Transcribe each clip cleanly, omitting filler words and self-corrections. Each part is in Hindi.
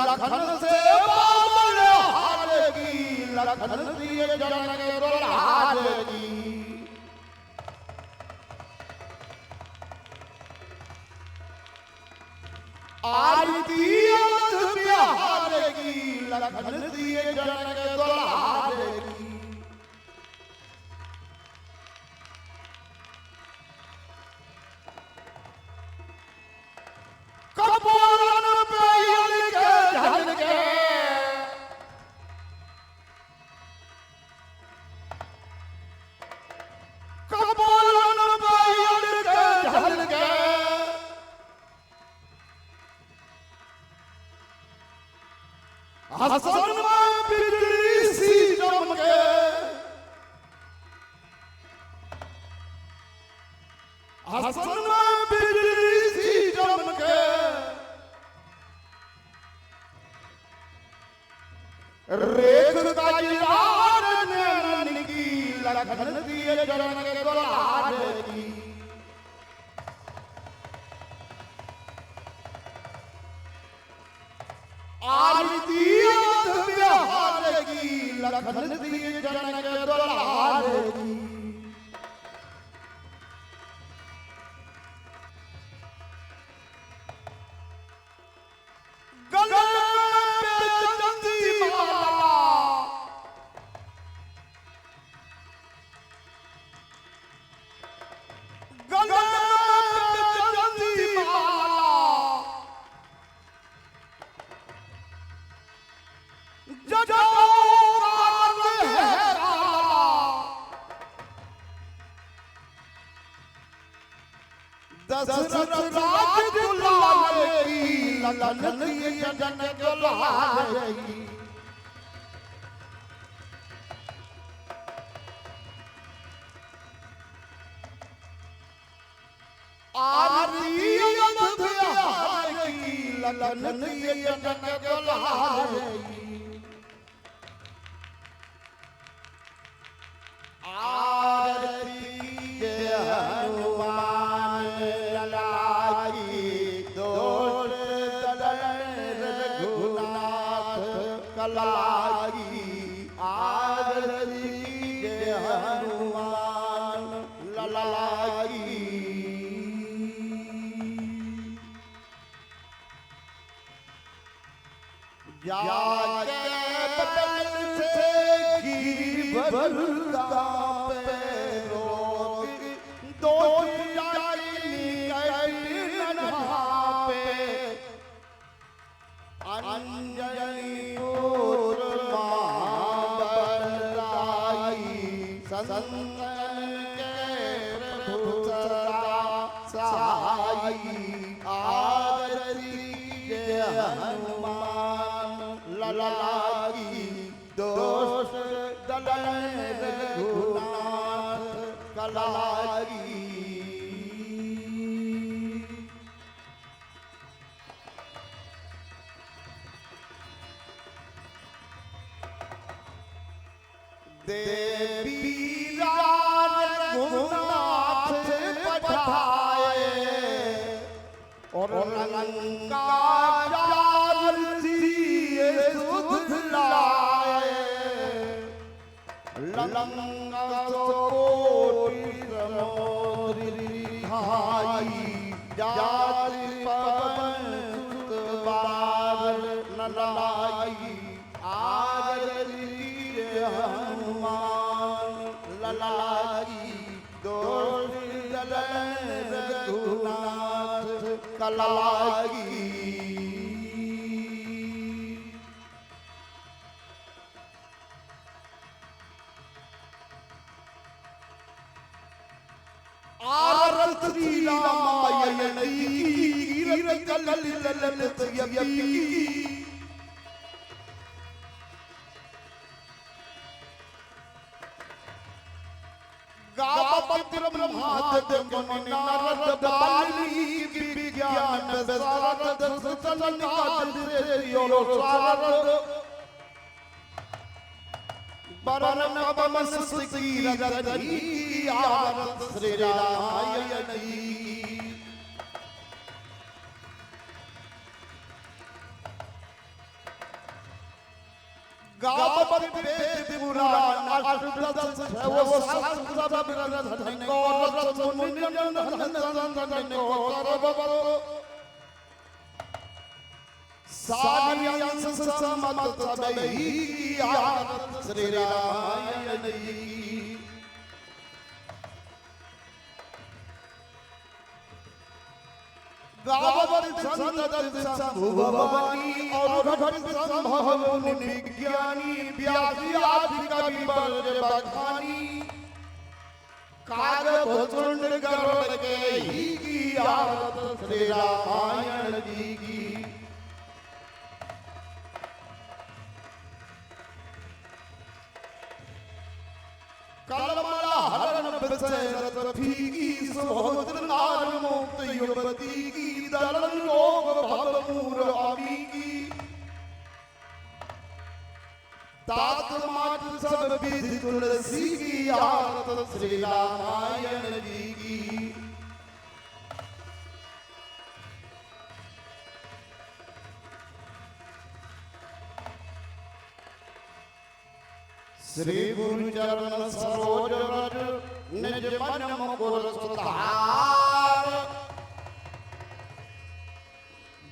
लखन से बामल हारेगी, लखन दिए जनक दुलारेगी। आरती हारेगी, लखन दिए जनक दुलारेगी। कपूरन पे के झलके, कपूरन पे के झलके, हसन में बिजली सी चमके, हसन में बिजली सी चमके, रेख का यार नैनन की, लखन दिए जनक दुलारेगी। आरती हारेगी, लखन दिए जनक दुलारेगी। गले पे चंदी माला, गले पे चंदी माला, जटाओं का रंग है काला, दशरथ राज दुलारेगी, लखन दिए जनक दुलारेगी। आरती हारेगी, लखन दिए जनक दुलारेगी। आरती के हनुमान लागी, दोष दलन रघुनाथ कलागी। आरती के हनुमान लागी, जाके बदन से गिर भरता पे रोक, दो जाई पे, अंजनी पुर महाबलदाई, संतन के प्रभु सदा सहाई। आरती के हनुमान लागी, दोष दलन रघुनाथ कलागी। देवी रघुनाथ पठाए, और लंका चार दिए सुध लाए। लंका तो कोटि समोदरी भाई, जाति पवन सुत बार न लाई। आरती हनुमान लागी, दोष दलन रघुनाथ कलागी। आरती रामायण की, कीरत ललित यपी। गावत ब्रह्माद मुनि नारद बाली, विज्ञान विशारद सुतल निकाल यो सारद। बरन पवन कीरति, आरत श्री रामायण की। गावत वेद पुराण अष्टदश वो शास्त्र ब्रह्म को रस मुनि नंदन को सर्व सारी अंश समत सबही आरत श्री रामायण की गावत संतत संभुवनी और घट संभव मुनि विज्ञानी व्यासी आदि कवि वर बखानी कागज चूर्ण गरुड़ के ही की आरत श्री रामायण जी की कलमला हरण बसरत फीकी सहोदर नार मुक्त युवती की दलन लोग भवमूर आमी की तात मात सब विधि तुलसी की आरत श्री रामायण जी की श्री गुरु चरण सरोज रज निज मन मुकुर सुधार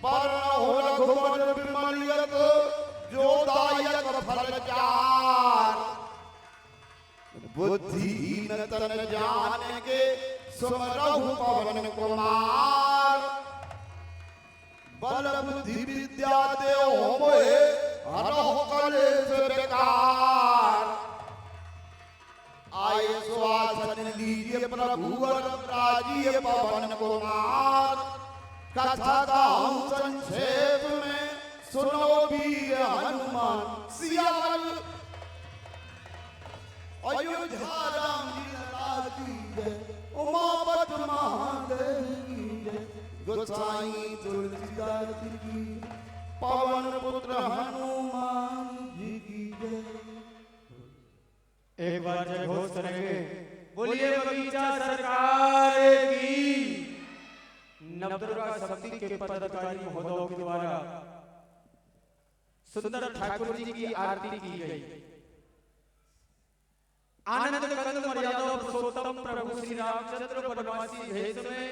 वर्ण हो रघुवर विमलियत जो दायक फल चार बुद्धिहीन तन जान के सुमरहु पवन कुमार बल बुद्धि विद्या देव मोहे हरहु कलेश बेकार आए स्वासन लीजिए प्रभु राजीय पवन कुमार कथा का संक्षेप में सुनो वीर हनुमान सियावल अयोध्या राम जी लला की जय उमापत महादेव की जय गोसाई तुलसीदास की पवन पुत्र हनुमान जी की जय। एक बार जय घोष करेंगे, बोलिए बगीचा सरकार की। नवदुर्गा शक्ति के पदाधिकारी महोदयों के द्वारा सुंदर ठाकुर जी की आरती की गई। आनंद कंद मर्यादा पुरुषोत्तम प्रभु श्री रामचंद्र वनवासी भेष में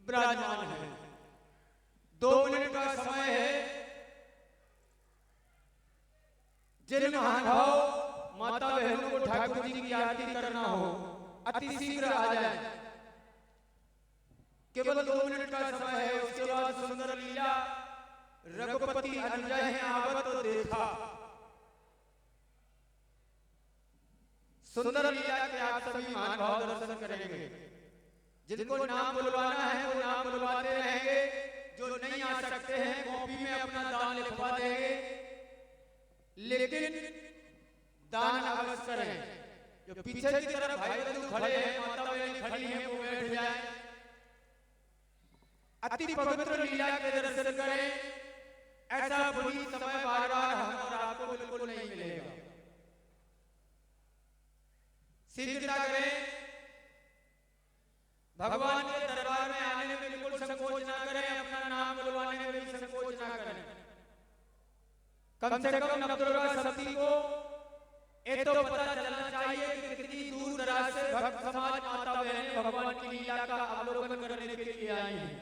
विराजमान है। 2 मिनट का समय है। जिन महानुभाव माता बहनों को ठाकुर जी की आरती करना हो अति शीघ्र आ जाए। केवल 2 मिनट का समय है। उसके बाद सुंदर लीला रघुपति अनुजय हैं आवत तो देखा। सुंदर लीला के आप सभी महानुभाव दर्शन करेंगे। जिनको नाम बुलवाना है वो नाम बुलवाते रहेंगे। जो नहीं आ सकते हैं कॉपी में अपना दान लिखवा देंगे, लेकिन दान अवश्य करें। जो पीछे की तरफ भाई बंधु खड़े हैं, माता बहन खड़ी हैं, वो बैठ जाएं। अति पवित्र लीला के दर्शन करें। ऐसा बुरी समय बार बार हम और आपको बिल्कुल नहीं मिलेगा। शीघ्रता करें। भगवान के दरबार में आने में बिल्कुल संकोच ना करें। अपना नाम बुलवाने में भी संकोच ना करें। कम से कम नवदुर्गा शक्ति को ये तो पता चलना चाहिए कि कितनी दूर दराज से भक्त समाज माता बहनें भगवान की लीला का अवलोकन करने के लिए आई हैं।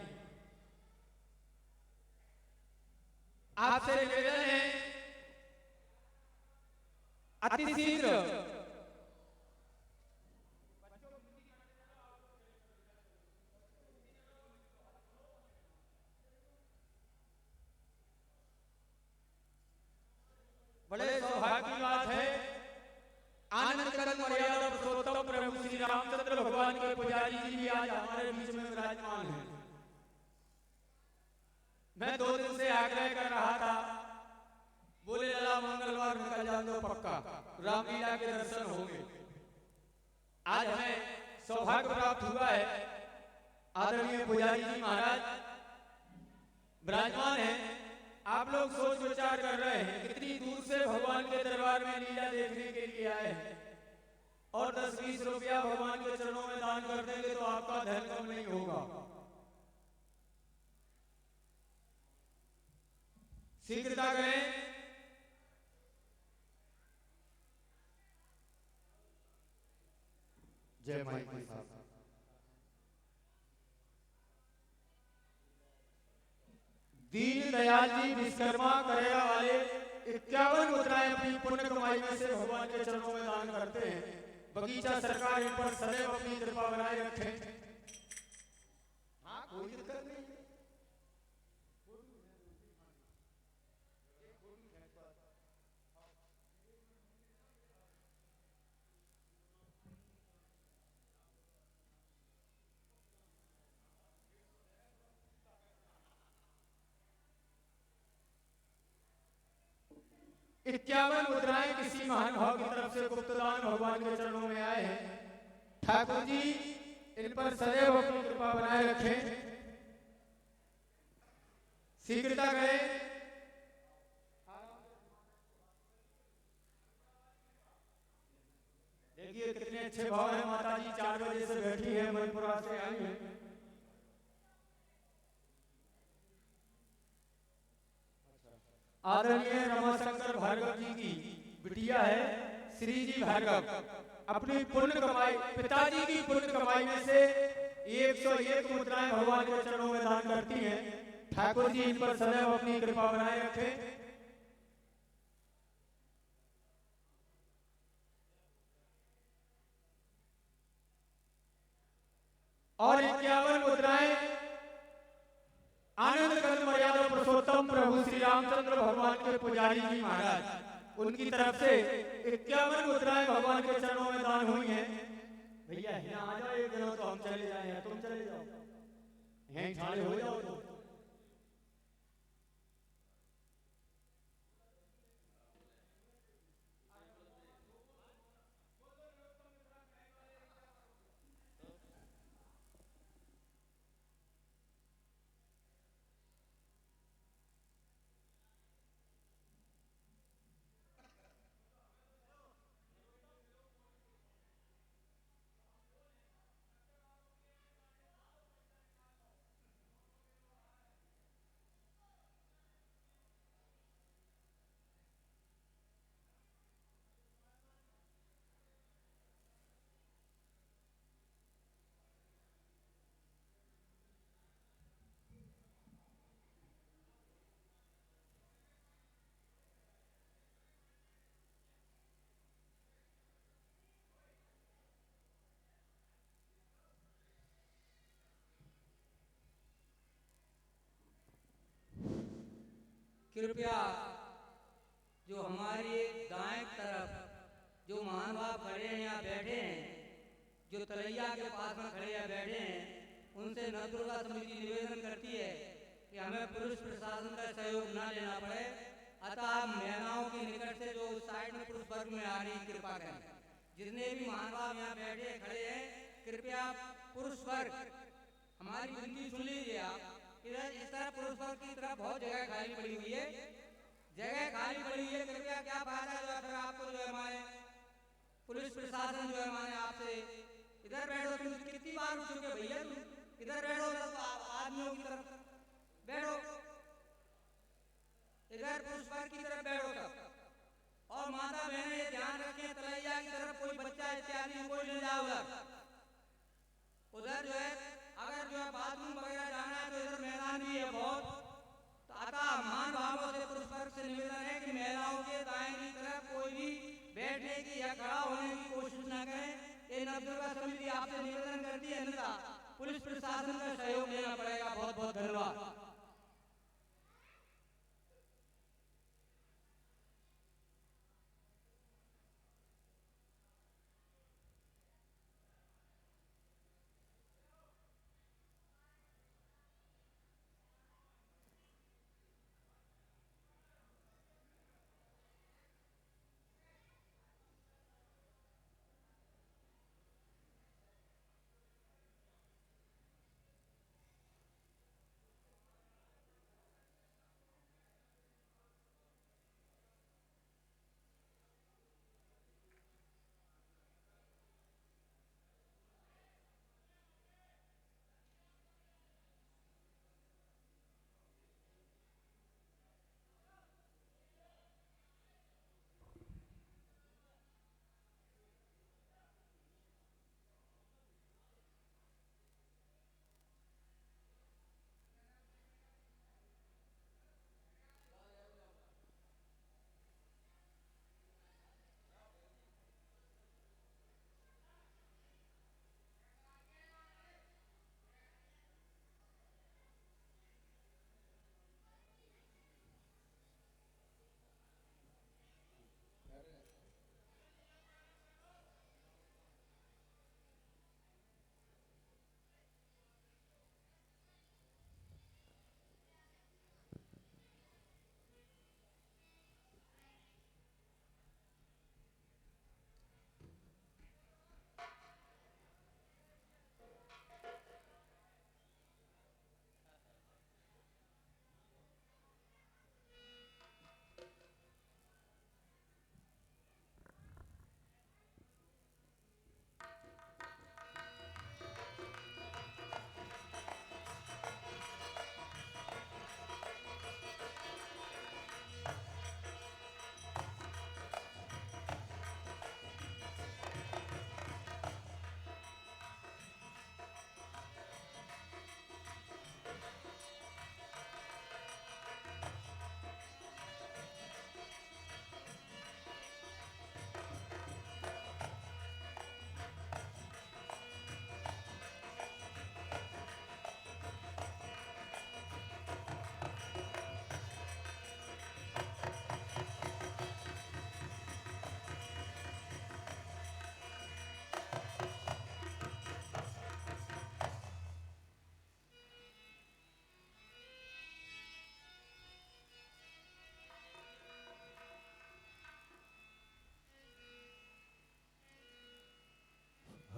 आपसे निवेदन है अति शीघ्र बड़े सौभाग्य की बात है। आनंद कंद मर्यादा पुरुषोत्तम प्रभु श्री रामचंद्र भगवान के पुजारी जी भी आज हमारे बीच में विराजमान हैं। मैं 2 दिन से आग्रह कर रहा था, बोले लला मंगलवार निकल जान दो पक्का रामलीला के दर्शन होंगे। आज हमें सौभाग्य प्राप्त हुआ है। आदरणीय पुजारी जी महाराज विराजमान हैं। आप लोग सोच विचार कर रहे हैं कितनी दूर से भगवान के दरबार में लीला देखने के लिए आए हैं और 10-20 रुपया भगवान के चरणों में दान कर देंगे तो आपका धन कम नहीं होगा। शीघ्रता करें। जय माई के साथ। दीन दयाल जी विश्वकर्मा करेगा वाले 51 मुद्राएं अपनी पुण्य कमाई में से भगवान के चरणों में दान करते हैं। बगीचा सरकार इन पर सदैव अपनी कृपा बनाए रखे। हाँ, कोई दिक्कत नहीं। इक्यावन मुद्राएं किसी महान भाव की तरफ से गुप्तदान भगवान के चरणों में आए हैं। ठाकुर जी इन पर सदैव अपनी कृपा बनाए रखें। शीघ्रता गए। देखिए कितने अच्छे भाव है। माता जी 4 बजे से बैठी है, मणिपुरा से आई है। आदरणीय रमाशंकर भार्गव जी की बिटिया है श्री जी भार्गव। अपनी पुण्य कमाई, पिताजी की पुण्य कमाई में से 101 मुद्राएं भगवान के चरणों में दान करती हैं। ठाकुर जी इन पर सदैव अपनी कृपा बनाए रखें। और 51 मुद्राएं आनंद कंद मर्यादा पुरुषोत्तम प्रभु श्री रामचंद्र भगवान के पुजारी जी महाराज, उनकी तरफ से 51 मुद्राएं भगवान के चरणों में दान हुई हैं। भैया यहाँ आ जाओ, एक दिन तो हम चले जाए, तुम चले जाओ, यहीं खड़े हो जाओ। तो कृपया जो हमारी दाएं तरफ जो महानुभाव खड़े हैं या बैठे हैं, जो तलैया के पास में खड़े या बैठे हैं, उनसे नवदुर्गा समिति निवेदन करती है कि हमें पुलिस प्रशासन का सहयोग न लेना पड़े। अतः महिलाओं के निकट से जो उस साइड में पुरुष वर्ग में आ रही, कृपा करें। जितने भी महानुभाव यहाँ बैठे खड़े हैं, कृपया पुरुष वर्ग हमारी विनती सुन लीजिए। आप इधर इस तरह पुरुष वर्ग की तरफ बहुत जगह खाली पड़ी हुई है, जगह खाली पड़ी हुई है। कृपया क्या फायदा जो है फिर आपको जो है हमारे पुलिस प्रशासन जो है हमारे आपसे इधर बैठो। तुम कितनी बार उठ चुके भैया, तुम इधर बैठो, आदमियों की तरफ बैठो, इधर पुरुष वर्ग की तरफ बैठो तब। और माता बहनें ये ध्यान रखें, तलैया की तरफ कोई बच्चा इत्यादि कोई ले जाओ उधर जो है। अगर जो है बाथरूम वगैरह जाना है तो इधर मैदान भी है बहुत। तो अतः महान भावों से पुरुष वर्ग से निवेदन है कि महिलाओं के दाएं की तरफ कोई भी बैठने की या खड़ा होने की कोशिश न करें। ये नवदुर्गा समिति आपसे निवेदन करती है, अन्यथा पुलिस प्रशासन का सहयोग लेना पड़ेगा। बहुत बहुत धन्यवाद।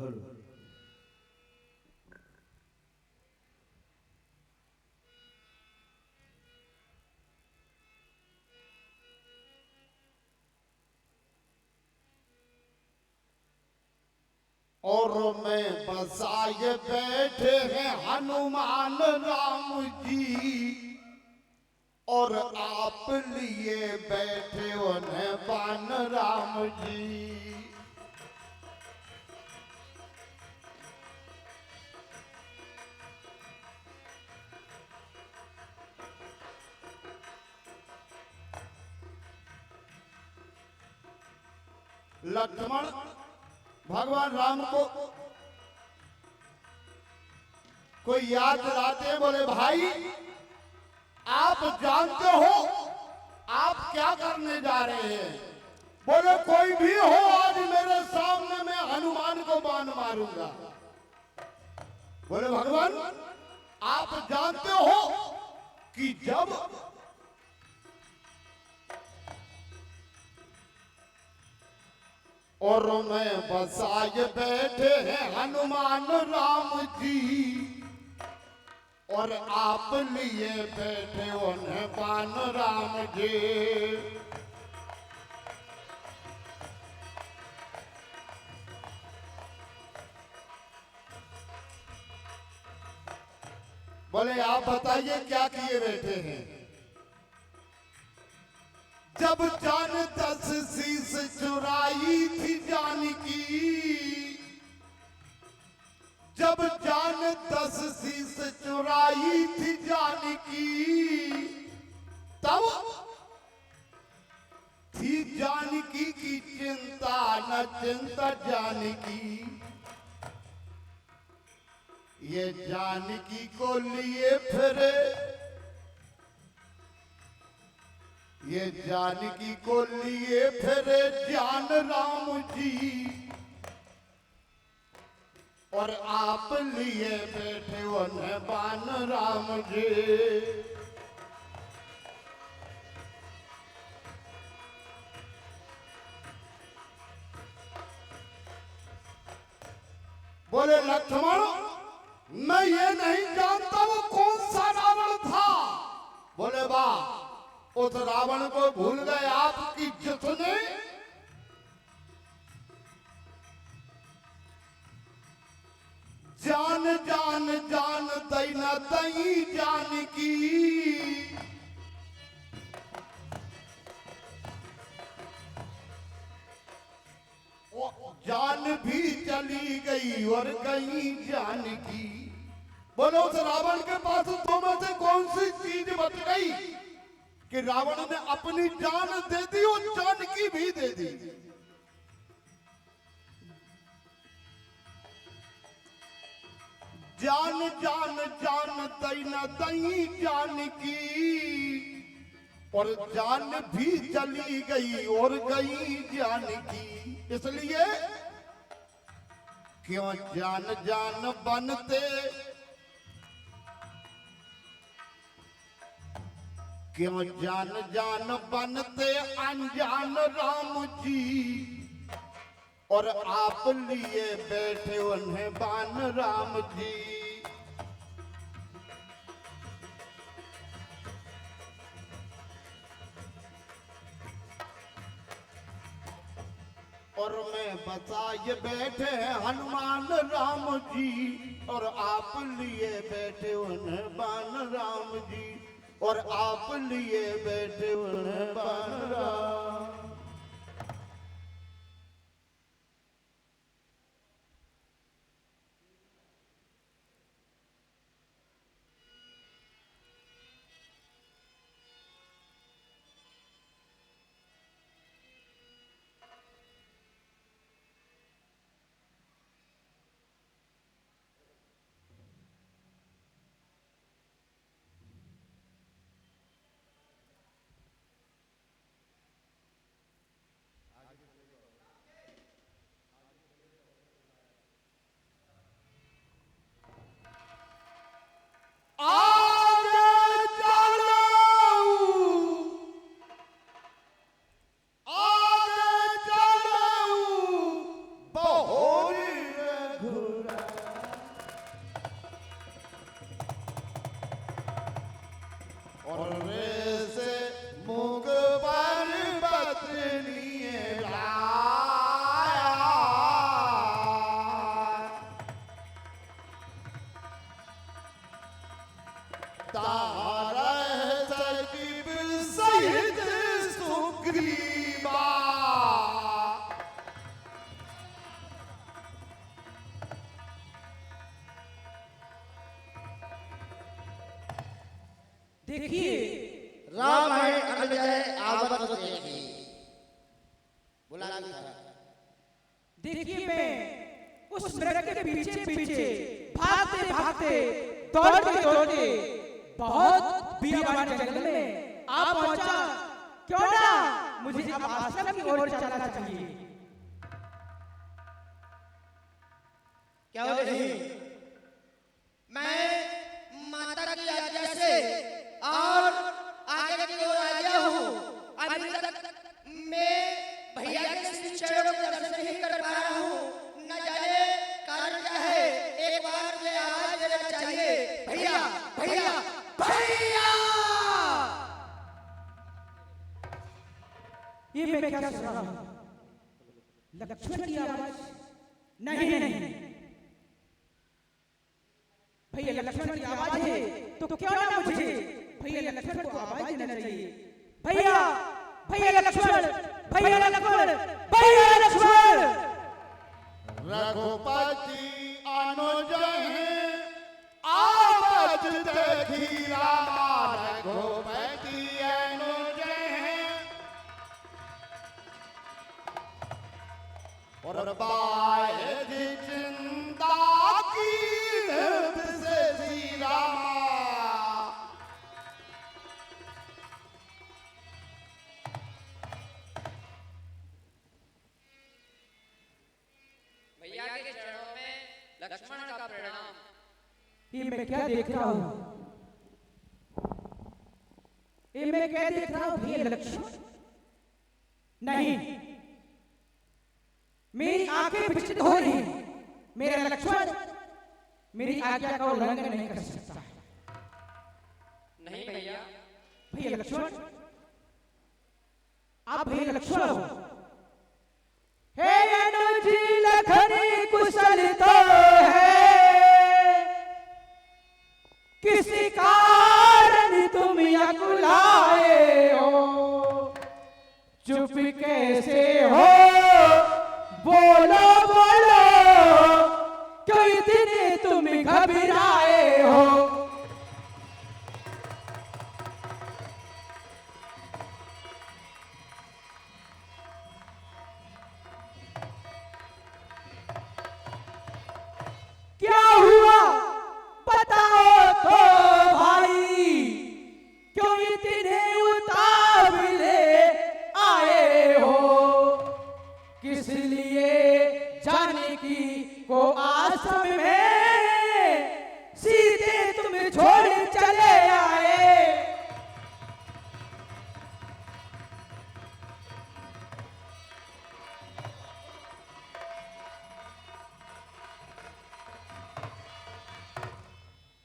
हेलो और में बसाए बैठे हैं हनुमान राम जी और आप लिए बैठे उन्हें बान राम जी। लक्ष्मण भगवान राम को कोई याद दिलाते हैं, बोले भाई आप जानते हो आप क्या करने जा रहे हैं? बोले कोई भी हो आज मेरे सामने मैं हनुमान को बाण मारूंगा। बोले भगवान आप जानते हो कि जब और में बसाए बैठे हैं हनुमान राम जी और आप लिए बैठे उन्हें बान राम जी। बोले आप बताइए क्या किए बैठे हैं? जब जान 10 शीश चुराई थी जान की, जब जान 10 शीश चुराई थी जान की, तब थी जानकी की चिंता न चिंता जानकी। ये जानकी को लिए फिरे, ये जानकी को लिए फिरे जान राम जी और आप लिए बैठे उन्हें बान राम जी। बोले लक्ष्मण मैं ये नहीं जानता वो कौन सा रावण था। बोले वाह उस रावण को भूल गए आपकी जिसने जान जान जान दई न दई जान की। जान भी चली गई और गई जान की। बोलो उस रावण के पास दो में से कौन सी चीज बच गई कि रावण ने अपनी जान दे दी और जानकी भी दे दी। जान जान जान दई न दई जानकी और जान भी चली गई और गई जानकी। इसलिए क्यों जान जान बनते, क्यों जान जान बनते अनजान राम जी और आप लिए बैठे उन्हें बान राम जी। और मैं बसाए बैठे हैं हनुमान राम जी और आप लिए बैठे उन्हें बान राम जी और आप लिए बैठे उन्हें बान राम। देखिए राम है अनल जय आवत को देखी बुला ली था। देखिए मैं उस मृग के पीछे पीछे भागते भागते दौड़ते दौड़ते बहुत बियाबान जंगल में आ पहुंचा। क्यों ना मुझे अब आश्रम की ओर चलना चाहिए। क्या हो रही? मैं माता की आज्ञा से और आगे की ओर आ गया हूँ। अभी तक मैं भैया के श्री चरणों का दर्शन नहीं कर पा रहा हूँ। न जाने कारण क्या है। एक बार मुझे आवाज देना चाहिए, भैया भैया भैया। ये मैं क्या सुन रहा हूँ? लक्ष्मण की आवाज? नहीं नहीं भैया लक्ष्मण की आवाज है तो क्यों ना मुझे भैया लक्ष्मण को आवाज देना चाहिए। भैया भैया लक्ष्मण भैया लक्ष्मण भैया लक्ष्मण। रघुपति अनुज आवाज देखी रामा। रघुपति अनुज और बायद चिंता की से श्री रामा। भैया के चरणों में लक्ष्मण का प्रणाम। ये मैं क्या देख रहा हूँ? ये मैं क्या देख रहा हूँ भैया लक्ष्मण? नहीं मेरी आंखें विचलित हो रही हैं। मेरा लक्ष्मण मेरी आज्ञा का उल्लंघन नहीं कर सकता। नहीं भैया। भैया लक्ष्मण आप भैया लक्ष्मण हो। हे अनुज लखनी कुशल तो है, किसी कारण तुम अकुलाए हो। चुप कैसे हो बोलो बोलो, क्यों इतने तुम घबराए हो। क्या हुआ बताओ तो भाई, क्यों इतने उतावले आए हो। किस लिए जाने की को आश्रम में सीधे तुम छोड़ चले आए।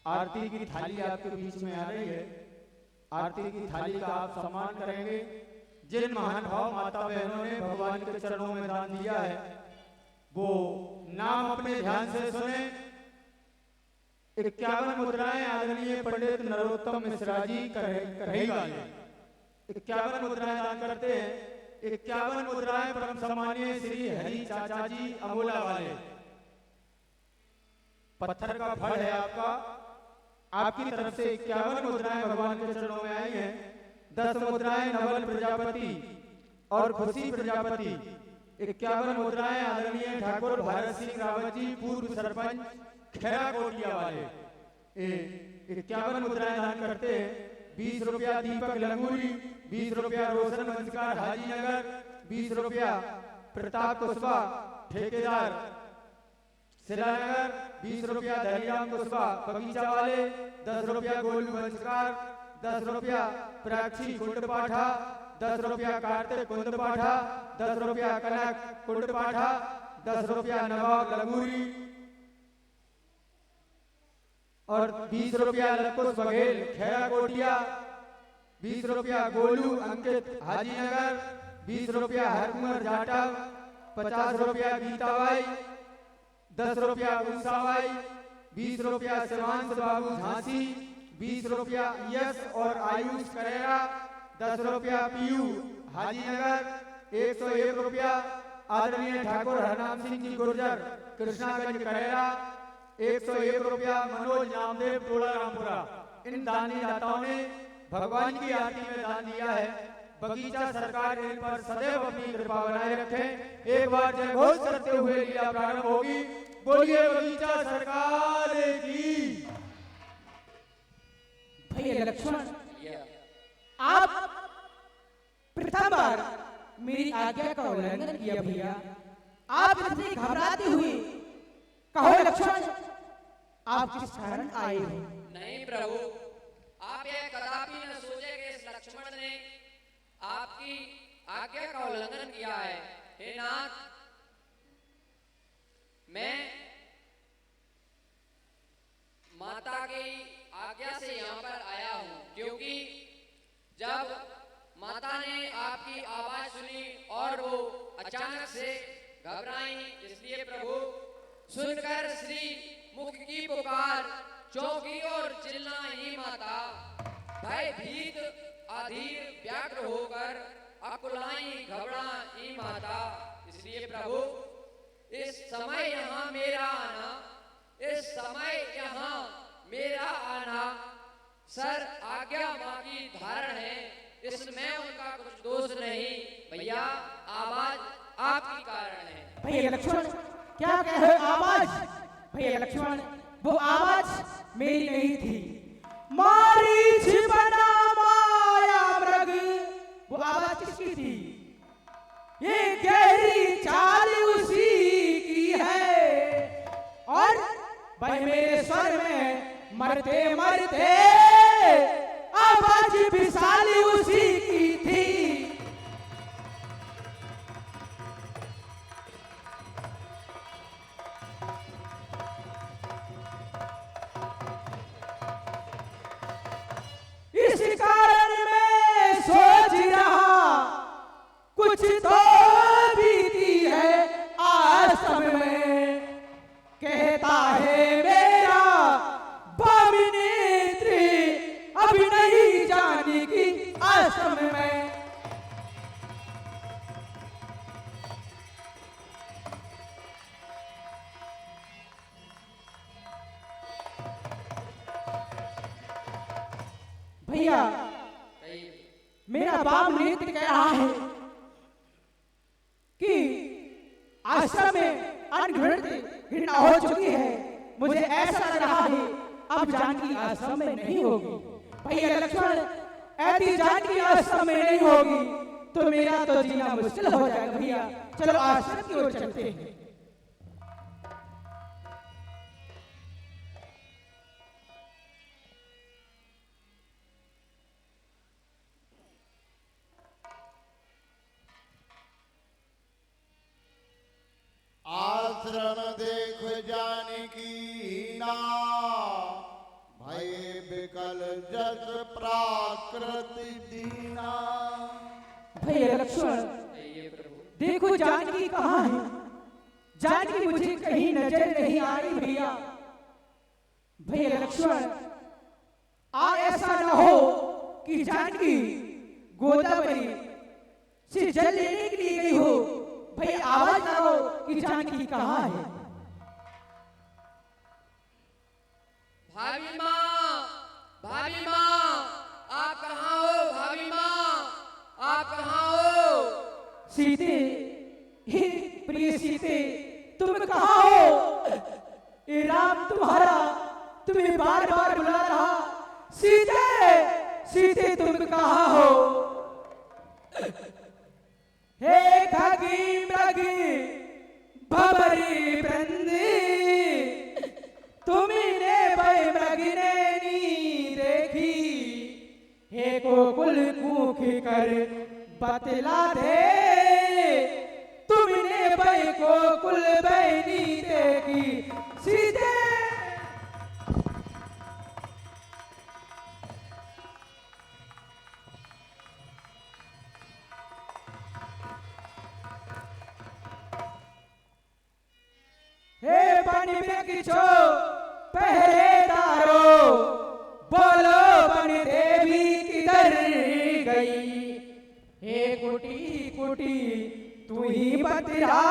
आरती की थाली आपके बीच में आ रही है। आरती की थाली का आप सम्मान करेंगे। जिन महान भाव माता बहनों ने भगवान के चरणों में दान दिया है वो नाम अपने ध्यान से सुने। 51 मुद्राएं आदरणीय पंडित नरोत्तम मिश्रा जी करेगा। 51 मुद्राएं दान करते हैं। 51 मुद्राएं परम सम्मानीय श्री हरि चाचा जी अमोला वाले। पत्थर का फल है आपका। आपकी तरफ से 51 मुद्राएं भगवान के चरणों में आई हैं। 10 मुद्राएं नवल प्रजापति और खुशी प्रजापति। 51 मुद्राएं आदरणीय ठाकुर भारत सिंह रावत जी पूर्व सरपंच खैरा कोटिया वाले। 51 मुद्राएं दान करते हैं। 20 रुपया दीपक लंगूरी, 20 रुपया रोशन वंशकार हाजी नगर, 20 रुपया प्रताप कुशवा ठेकेदार शिलानगर, 20 रुपया धनीराम कुशवा बगीचा वाले, 10 रुपया गोलू वंशकार, 10 रुपया प्राक्षी कुंड पाठा, 10 रुपया कार्तिक कुंड पाठा, 10 रुपया कनक कुंड पाठा, 10 रुपया नवाब लगूरी और 20 रुपया लकुश बघेल खैरा कोटिया, 20 रुपया गोलू अंकित हाजीनगर, 20 रुपया हरकुंवर जाटव, 50 रुपया गीताबाई, 10 रुपया उषाबाई, 20 रुपया शिवांश बाबू झांसी, 20 रुपया यश और आयुष करेरा, 10 रुपया पीयू हाजीनगर, 101 रुपया आदरणीय ठाकुर हरनाम सिंह जी गुर्जर कृष्णागंज करेरा, 101 रुपया मनोज नामदेव टोला रामपुरा। इन दानी दाताओं ने भगवान की आरती में दान दिया है। बगीचा सरकार इन पर सदैव अपनी कृपा बनाए रखे। एक बार जय घोष करते हुए लीला प्रारंभ होगी। बोलिए बगीचा सरकार की। भैया लक्ष्मण, आप प्रथम बार मेरी आज्ञा का उल्लंघन किया भैया। आप इतनी घबराते हुए कहो लक्ष्मण, आप किस कारण आए हो? नहीं प्रभु, आप यह कदापि न सोचे कि इस लक्ष्मण ने आपकी आज्ञा का उल्लंघन किया है। हे नाथ, मैं माता की आज्ञा से यहाँ पर आया हूँ, क्योंकि जब माता ने आपकी आवाज सुनी और वो अचानक से घबराई, इसलिए प्रभु सुनकर श्री मुख की पुकार चौंकी और चिल्लाई माता। भयभीत अधीर व्याग्र होकर अकुलाई घबराई माता। इसलिए प्रभु इस समय यहाँ मेरा आना सर आज्ञा माँ की धारण है, इसमें उनका कुछ दोष नहीं भैया, आवाज आपकी कारण है। भैया लक्ष्मण, क्या कह रहे हो आवाज? भैया लक्ष्मण, वो आवाज मेरी नहीं थी, मारीच बना माया मृग। वो आवाज किसकी थी? ये गहरी चाल उसी की है, और भाई मेरे स्वर में मरते मरते आवाज विशाल उसी की थी। इस कारण मैं सोच रहा कुछ तो बीती है आश्रम में। कहता है मेरा बामी नेत्र अभी नहीं जाने की आश्रम में। भैया मेरा बाम नेत्र कह रहा है कि आश्रम में अनगिनत घृणा हो चुकी है। मुझे ऐसा लग रहा है अब जानकी आश्रम में नहीं होगी। भैया लक्ष्मण, ऐसी जानकी आश्रम में नहीं होगी तो मेरा तो जीना मुश्किल हो जाएगा। भैया चलो आश्रम की ओर चलते हैं। आश्रम देख जानकी ना, भय विकल जस प्राकृति दीना। भैया लक्ष्मण, देखो जानकी कहाँ है? जानकी मुझे कहीं नजर नहीं आ रही भैया। भैया लक्ष्मण, ऐसा न हो कि जानकी गोदावरी से जल लेने के लिए गई हो। भाई आवाज ना हो कि जानकी कहाँ है? भाभी माँ, आप कहाँ हो? भाभी माँ, आप कहाँ हो? सीते, हे प्रिय सीते, तुम कहाँ हो? ए राम तुम्हें बार बार बुला रहा। सीते, सीते तुम कहाँ हो? हे खगी मृगी भबरी प्रंदी, तुमने भय मृगिने नी देखी। हे कोकुल कूख कर बतला दे, तुमने भय कोकुल बहनी देखी। सीधे हे बन बिरकिछो पहरेदारो, बोलो बन देवी किधर गई? हे कुटी कुटी तू ही बतला,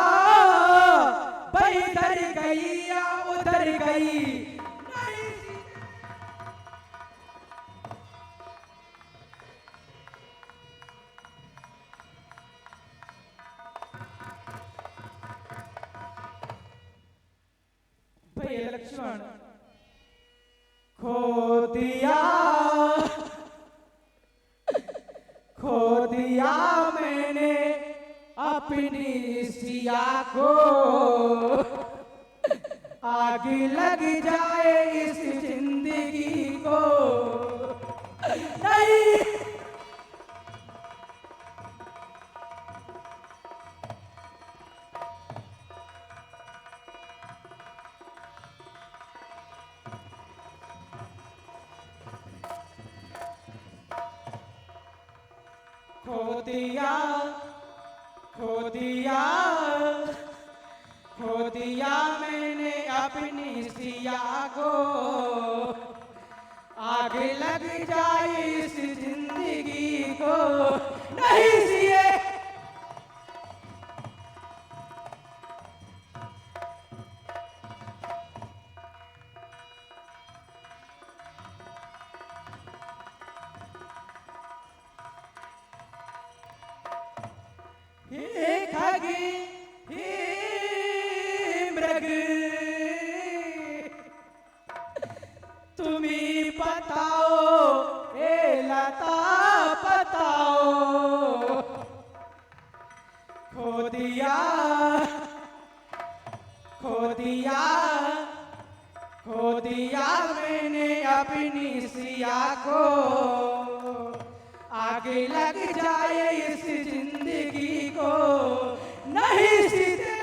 भाई इधर गई या उधर गई? भैया लक्ष्मण खो दिया मैंने अपनी सिया को, आग लग जाए इस जिंदगी को नहीं। खो दिया मैंने अपनी सिया को, आग लग जाए इस जिंदगी को नहीं सिए। तुम्ही बताओ ए लता बताओ, खो दिया मैंने अपनी सिया को, आगे लग जाए इस जिंदगी को नहीं सीधे।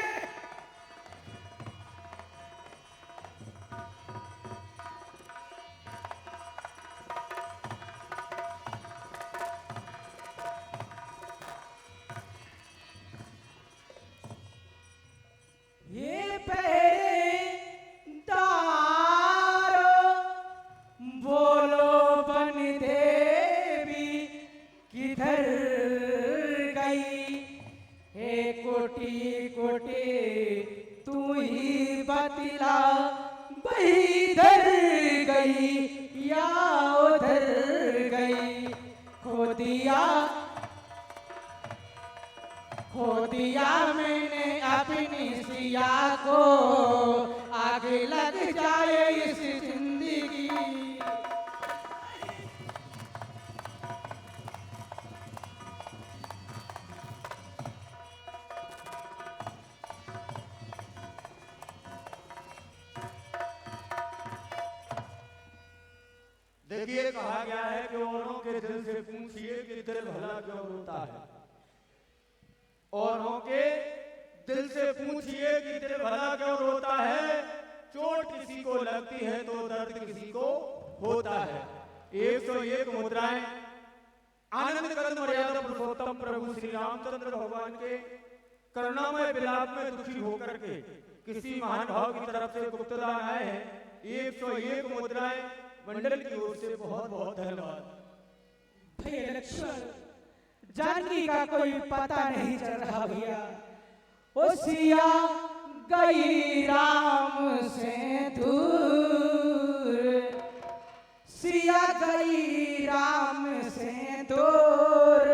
ये बोलो बन देवी किधर गई, हे कोटि कोटि तू ही बतला वही इधर गई या उधर गई। खो दिया मैंने अपनी सिया को, आग लग जाए इस जिंदगी। देखिए कहा गया है कि औरों के दिल से पूछिए कि दिल भला क्यों रोता है। औरों के दिल से पूछिए कि दिल भला क्यों रोता है। चोट किसी को लगती है तो दर्द किसी को होता है। 101 मुद्राएं आनंद कंद मर्यादा पुरुषोत्तम प्रभु श्री रामचंद्र भगवान के करुणामय विलाप में दुखी होकर के किसी महान भाव की तरफ से गुप्तदान आए हैं। 101 मुद्राएं मंडल की ओर से बहुत बहुत धन्यवाद। भैया लक्ष्मण जानकी का कोई पता नहीं चल रहा भैया। ओ सिया गई राम से दूर, सिया गई राम से दूर,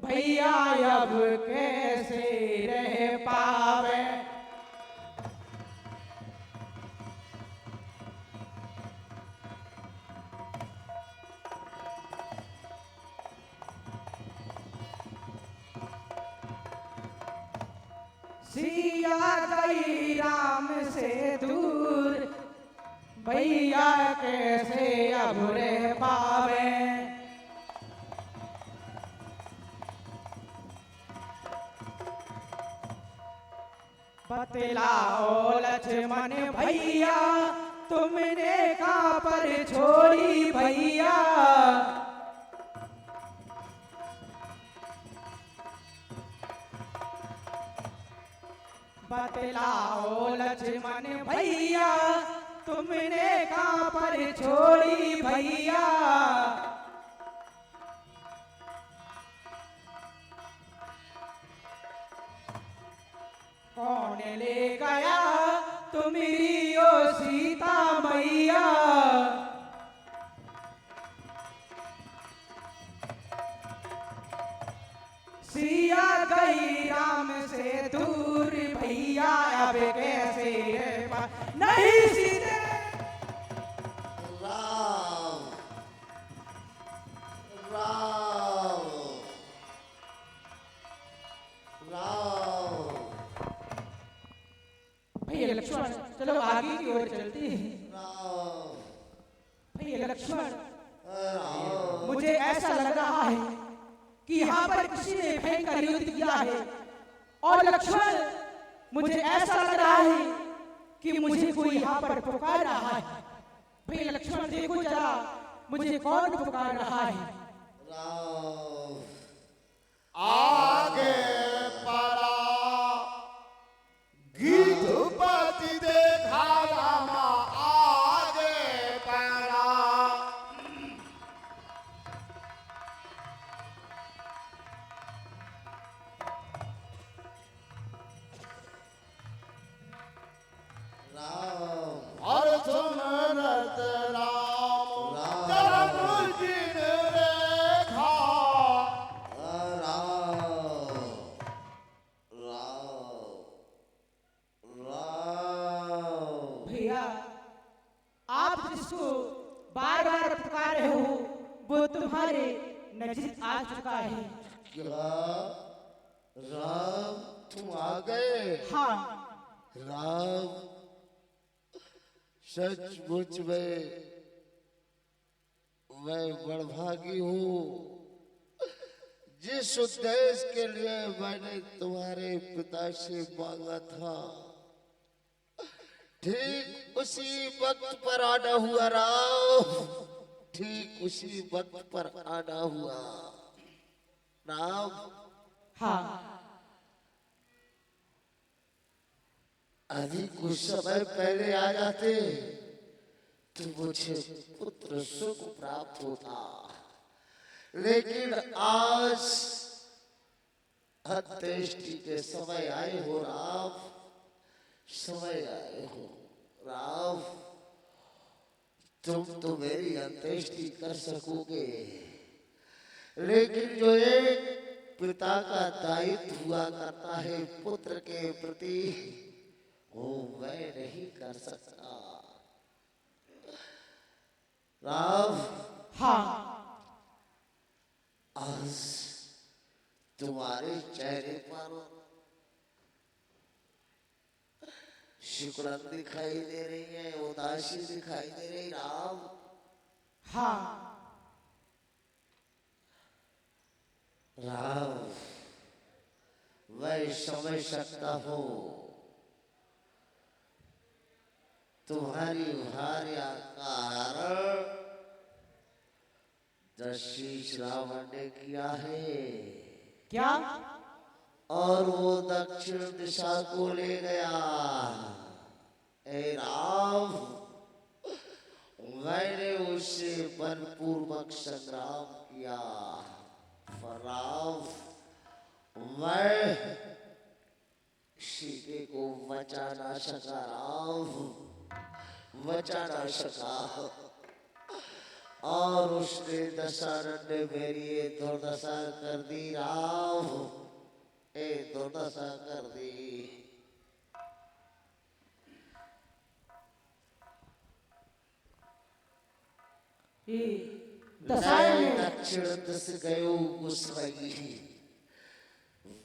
भैया अब कैसे रह पावे। सिया गई राम से दूर, भैया कैसे अब रह पावे। बतलाओ लक्ष्मण भैया तुमने कहाँ पर छोड़ी भैया। बतलाओ लक्ष्मण भैया तुमने कहाँ पर छोड़ी भैया। कौन ले गया तुम्हारी ओ सीता मैया। सिया गई राम से दूर, भैया अब कैसे रह पा नहीं लक्ष्मण चलो आगे की ओर चलते हैं। राम भैया लक्ष्मण राम मुझे ऐसा लग रहा है कि यहाँ पर किसी ने भयंकर युद्ध किया है। और लक्ष्मण मुझे ऐसा लग रहा है कि मुझे कोई यहाँ पर पुकार रहा है। भैया लक्ष्मण देखो जरा मुझे कौन पुकार रहा है। राम आगे पड़ा गीतपति देखा रामा आगे पड़ा। राम और सुनरत राम राम। चरण जिन रेखा। राम राम राम भैया आप जिसको बार बार पुकार रहे हो वो तुम्हारे नजदीक आ चुका है। क्या राम तुम आ गए? हाँ राम सचमुच मैं बड़भागी हूँ। जिस उद्देश्य के लिए मैंने तुम्हारे पिता से मांगा था ठीक उसी वक्त पर आना हुआ राम। ठीक उसी वक्त पर आना हुआ राम। हाँ अभी कुछ समय पहले आ जाते तो मुझे पुत्र सुख प्राप्त होता, लेकिन आज अंत्येष्टि के समय आए हो राम। समय आए हो राम। तुम तो मेरी अंत्येष्टि कर सकोगे, लेकिन जो एक पिता का दायित्व हुआ करता है पुत्र के प्रति वो मैं नहीं कर सकता राम। हाँ आज तुम्हारे चेहरे पर सिकुड़न दिखाई दे रही है, उदासी दिखाई दे रही राम। हाँ राम मैं समझ सकता हूँ तुम्हारी भार्या का हरण दशीष रावण ने किया है क्या? और वो दक्षिण दिशा को ले गया। ए राम मैंने उससे बलपूर्वक संग्राम किया, पर राम मैं सीते को बचा ना सका राम, बचा ना सका। और उसने दशरथ ने मेरी ये दुर्दशा कर दी राम, ए दुर्दशा कर दी। ये दशहरा मैं में दक्षिण दिश गयो गुस्सई,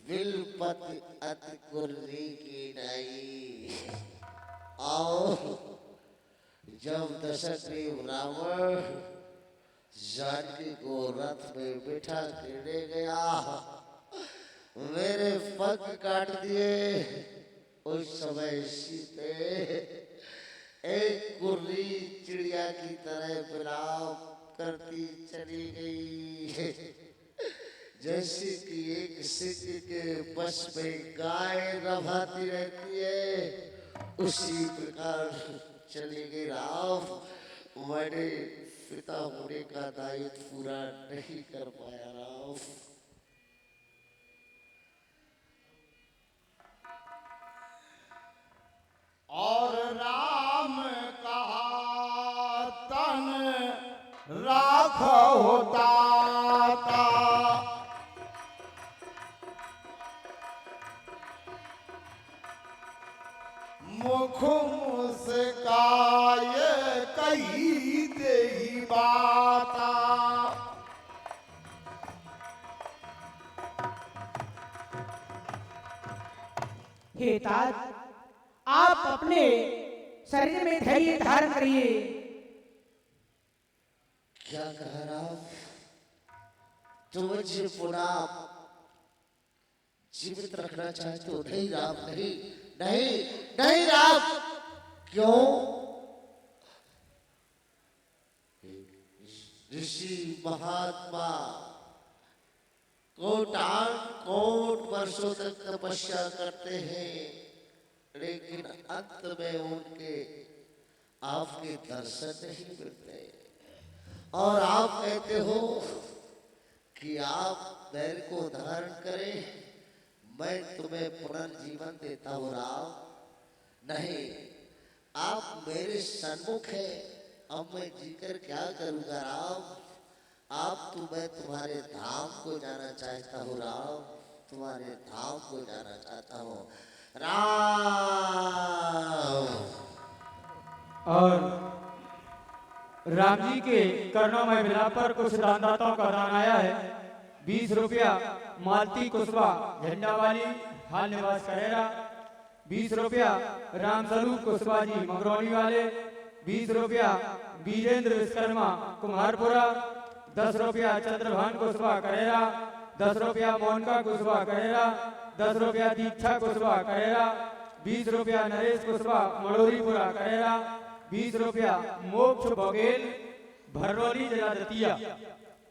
विलपति अति कुर्री की नाई। आओ जब दशग्रीव रावण जानकी को रथ में बिठा के ले गया, मेरे पग काट दिए, उस समय सीते एक कुर्री चिड़िया की तरह विलाप करती चली गई, जैसे कि एक सिंह के बस में गाय रभाती रहती है, उसी प्रकार चली गई राम। मैंने पिता होने का दायित्व पूरा नहीं कर पाया राम। और राम कहा तन राख होता था, मुख मुस्काए कही दे बाता। हे तात आप अपने शरीर में धैर्य धारण करिए। क्या कह रहा? तो मुझे पुनः जीवित रखना चाहते हो? नहीं राम, नहीं नहीं नहीं राम। क्यों? ऋषि महात्मा कोटान कोट वर्षों तक तपस्या करते हैं, लेकिन अंत में उनके आपके दर्शन नहीं मिलते। और आप कहते हो कि आप मेरे को धारण करें, मैं तुम्हें पुनर्जीवन देता हूँ राम। नहीं, आप मेरे सन्मुख हैं, अब मैं जीकर क्या करूँगा राम? आप तो मैं तुम्हारे धाम को जाना चाहता हूँ राम, तुम्हारे धाम को जाना चाहता हूँ राम। और राम जी के करुणामय विलाप पर कुछ दानदाताओं का दान आया है। 20 रुपया मालती कुशवा झंडा वाली हाल निवास करेरा, 20 रुपया राम स्वरूप कुशवा जी मंगरौनी वाले, 20 रुपया वीरेंद्र विश्वकर्मा कुम्हारपुरा, 10 रुपया चंद्रभान कुशवा करेरा, 10 रुपया मोहनका कुशवा करेरा, 10 रुपया दीक्षा कुशवा करेरा, 20 रुपया नरेश कुशवा मड़ोरीपुरा करेरा, 20 रुपया मोक्ष बघेल भरौली जिला दतिया।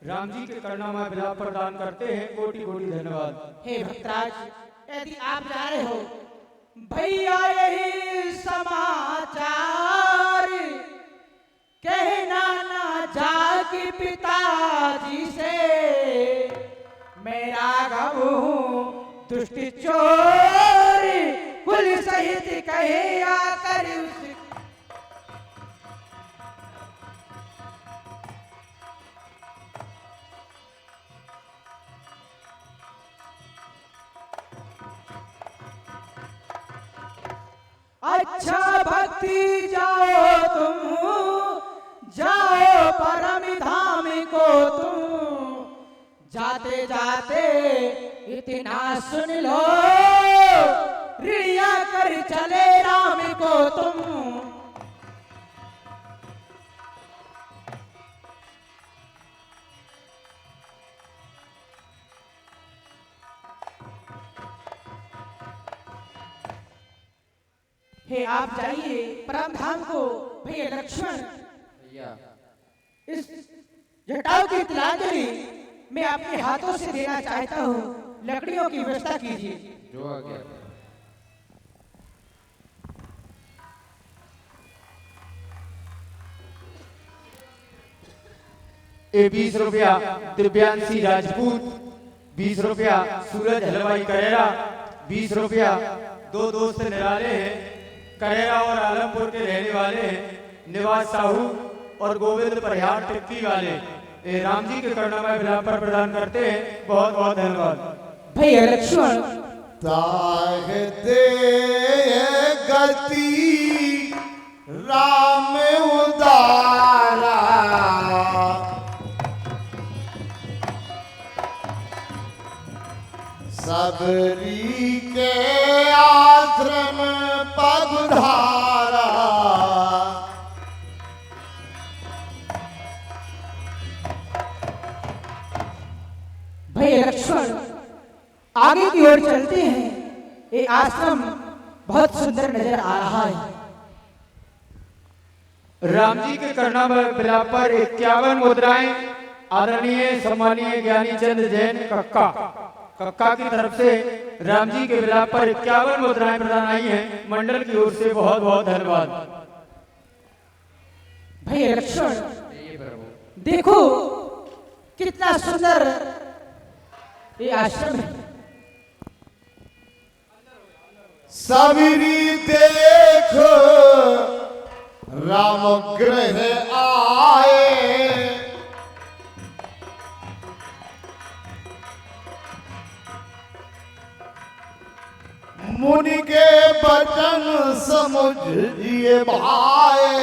राम जी के करुणामय विलाप प्रदान करते हैं। कोटि कोटि धन्यवाद। हे भक्तराज, यदि आप जा रहे हो, भैया यही समाचार कहना ना जाके पिताजी से, मैं राघव हूँ दुष्ट चोर, कुल सहित कहे आकर उस। अच्छा भक्ति जाओ तुम, जाओ परम धाम को तुम, जाते जाते इतना सुन लो, ऋणिया कर चले राम को तुम। हे आप जाइए परम धाम को। भैया लक्ष्मण, इस जटाओं की तिलांजलि मैं अपने हाथों से देना चाहता हूँ, लकड़ियों की व्यवस्था कीजिए। जो आ गया। ए 20 रुपया दिव्यांशी राजपूत, 20 रुपया सूरज हलवाई करेरा, 20 रुपया दो दोस्त निराले हैं, करेरा और आलमपुर के रहने वाले हैं, निवास साहू और गोविंद परिहार टिक्की वाले। ए राम जी के करुणामय विलाप पर प्रदान करते हैं। बहुत बहुत धन्यवाद। भैया लक्ष्मण, ताहते गति राम उदारा, सबरी के आश्रम पगधारा, भैया लक्ष्मण आगे की ओर चलते हैं। ये आश्रम बहुत सुंदर नजर आ रहा है। राम जी के करुणामय विलाप पर 51 मुद्राएं आदरणीय सम्मानीय ज्ञानी चंद्र जैन कक्का की तरफ से राम जी के विलाप पर 51 मुद्राएं प्रदान आई हैं। मंडल की ओर से बहुत बहुत धन्यवाद। भैया लक्ष्मण देखो कितना सुंदर ये आश्रम है। सबरी देख राम ग्रह आए, मुनि के वचन समझिए भाए,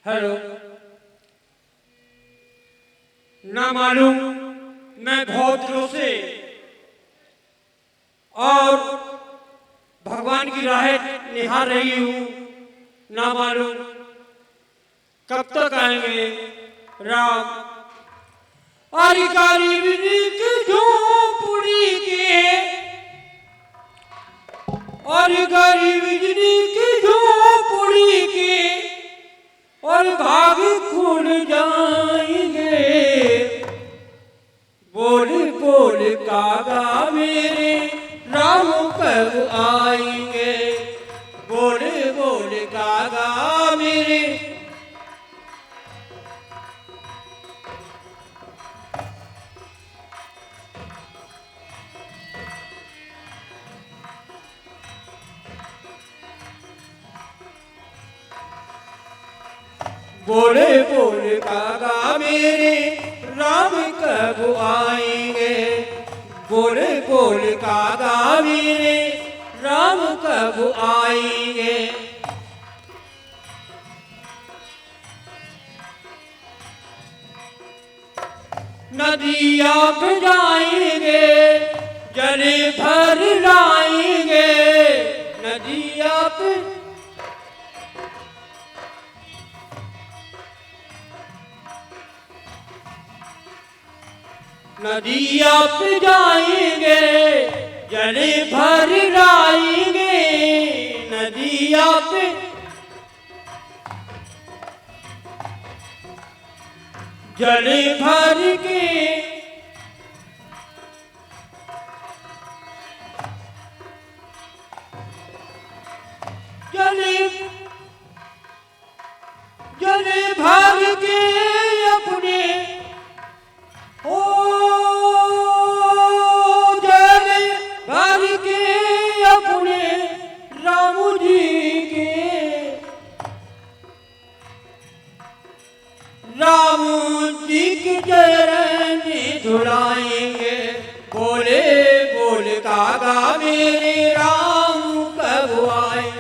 हेलो, ना मालूम मैं बहुत दिनों से और भगवान की राह निहार रही हूँ, ना मालूम कब तक आएंगे राम। और गरीब की झोपड़ी के, और गरीब की झोपड़ी के और भाग खुल जाएंगे। बोल बोल कागा मेरे राम कब आएंगे। बोल बोल कागा मेरे। बोले बोले कागा मेरे राम कब आएंगे। बोले बोले कागा मेरे राम कब आएंगे। नदियाँ पे जाएंगे जल भर लाएंगे। नदियाँ पे नदियाँ पे जाएंगे जल भर लाएंगे। नदियाँ पे जल भर के जल भर के अपने ओ जल भर के अपने राम जी के राम जी के चरण धुलाएंगे। बोले बोल कागा मेरे राम कब आए।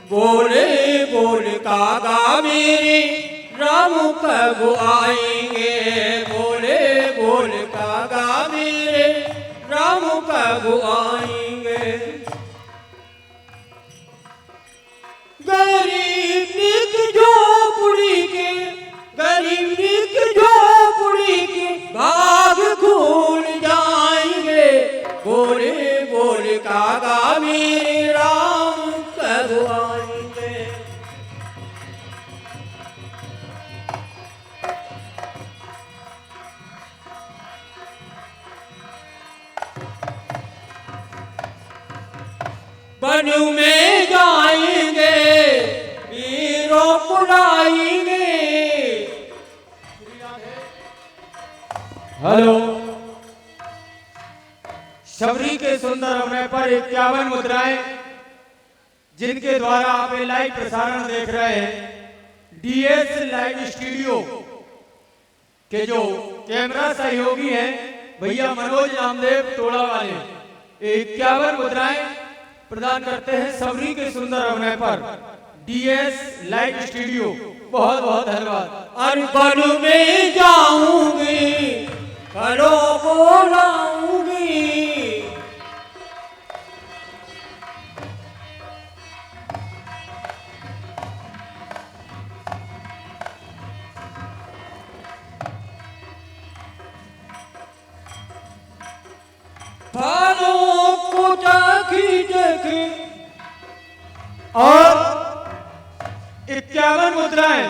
बोले बोल कागा मेरे राम कब आएंगे। बोले बोल कागा मेरे राम कब आएंगे। गरीब की झोपड़ी के गरीब की झोपड़ी के भाग खुल जाएंगे। बोले बोल कागा मेरे राम कब आएंगे। वन में जाएंगे वीरों को लाएंगे। हेलो, शबरी के सुंदर अभिनय पर 51 मुद्राएं जिनके द्वारा आप ये लाइव प्रसारण देख रहे हैं। डीएस लाइव स्टूडियो के जो कैमरा सहयोगी हैं भैया मनोज नामदेव टोला वाले 51 मुद्राएं प्रदान करते हैं शबरी के सुंदर अभिनय पर। डीएस लाइव स्टूडियो बहुत बहुत धन्यवाद। और वन में जाऊंगी फलों को लाऊंगी। फलों को चखी चखी और 51 मुद्राएं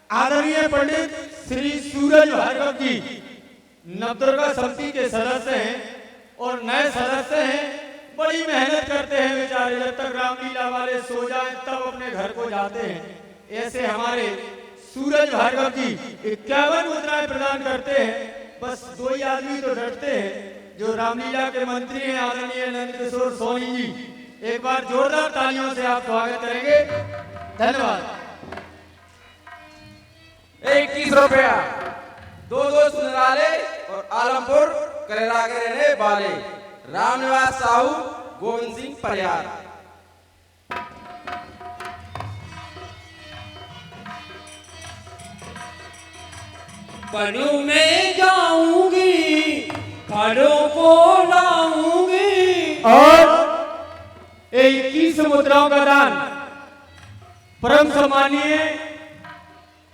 आदरणीय पंडित श्री सूरज भार्गव जी नवदुर्गा समिति के सदस्य हैं और नए सदस्य हैं। बड़ी मेहनत करते हैं बेचारे, जब तक रामलीला वाले सो जाएं तब अपने घर को जाते हैं। ऐसे हमारे सूरज भार्गव जी 51 मुद्राएं प्रदान करते हैं। बस 2 ही आदमी तो डरते हैं, जो रामलीला के मंत्री हैं आदरणीय नंद किशोर सोनी जी, एक बार जोरदार तालियों से आप स्वागत करेंगे। धन्यवाद। 21 रुपया 2 सुनराले और आलमपुर करेला के रहने वाले रामनिवास साहू गोविंद सिंह परियार। पड़ों में जाऊंगी, पड़ों को लाऊंगी। और 21 मुद्राओं का दान परम सम्मानीय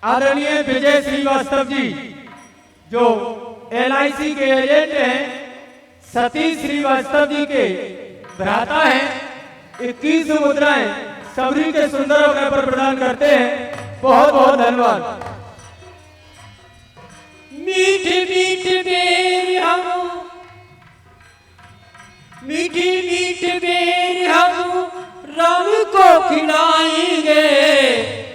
आदरणीय विजय श्रीवास्तव जी, जो LIC के एजेंट हैं, सतीश श्रीवास्तव जी के भ्राता हैं। 21 मुद्राएं सबरी के सुंदर अवसर पर प्रदान करते हैं। बहुत बहुत धन्यवाद। मीठ मीठ बेर हम, मीठी मीठ बेर हम राम को खिलाएंगे।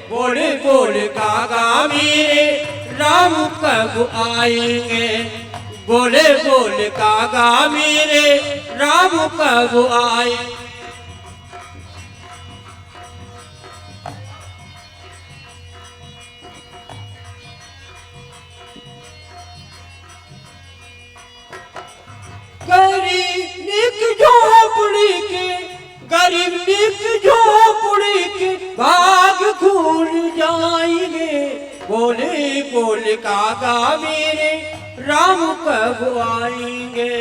बोल बोल कागा मेरे राम कब आएंगे। बोले बोल कागा मेरे राम कब आएंगे। गरीब एक झोपड़ी के भाग खुल जाएंगे। बोले बोले कागा मेरे राम कब आएंगे।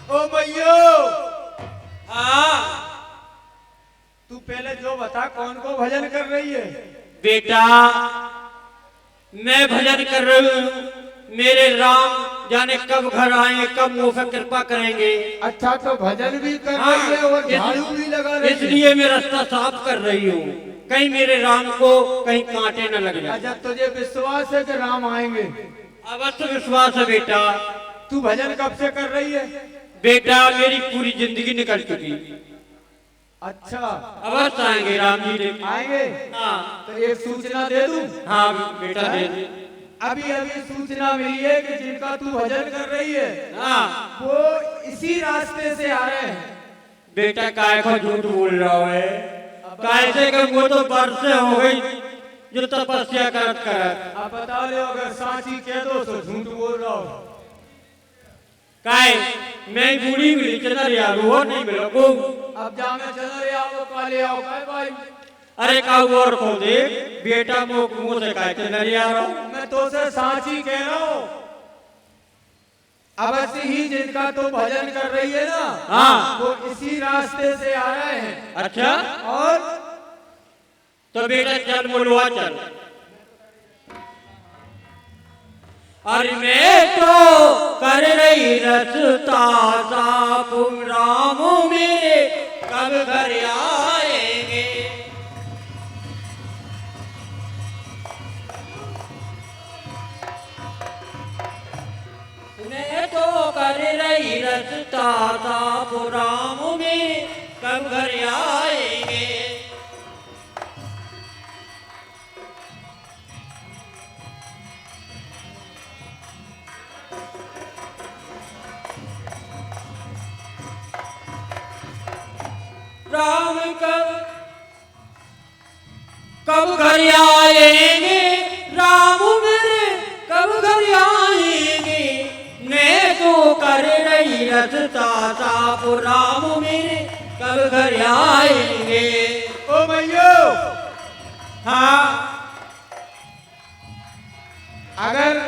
ओ भैया, हाँ तू पहले जो बता कौन को भजन कर रही है। बेटा, मैं भजन कर रही हूँ। मेरे राम जाने कब घर आएंगे, कब मुंह पे कृपा करेंगे। अच्छा, तो भजन भी कर रही है और झाड़ू भी लगा रही है। इसलिए मैं रास्ता साफ कर रही हूँ, कहीं मेरे राम को कहीं कांटे न लग जाए। अच्छा, तुझे विश्वास है कि राम आएंगे? अवश्य विश्वास है बेटा। तू भजन कब से कर रही है? बेटा, मेरी पूरी जिंदगी निकल चुकी। अच्छा, अवश्य आएंगे राम जी। आएंगे? हाँ। तो एक सूचना दे दूं? हाँ बेटा, दे दे। अभी अभी सूचना मिली है कि जिनका तू भजन कर रही है, हाँ, वो इसी रास्ते से आ रहे हैं। बेटा काय को झूठ बोल रहा है। कैसे कर, वो तो वर्षे हो गई जो तपस्या करत करत। अब बता लो, अगर साची कह दो तो झूठ बोल रहा हो। काय मैं बूढ़ी मिली चला यार, वो नहीं मिला को। अब जामे चला रे आओ, काले आओ काय भाई। अरे का और को देख बेटा, मुंह से काय चला यार। मैं तो से साची कह रहा हूँ। अवश्य ही जिनका तो भजन कर रही है ना, हाँ, वो इसी रास्ते से आ रहे हैं। अच्छा, और तो बेटा चल बोलवा चल। अरे मैं तो कर रही रसता साफ राम मेरे कब घर आएंगे। मैं तो कर रही रसता साफ राम मेरे कब घर आएंगे। राम कब घर आएंगे, राम मेरे कब घर आएंगे। मैं तो कर रही रसता साफ राम मेरे कब घर आएंगे। ओ भैया, हाँ, अगर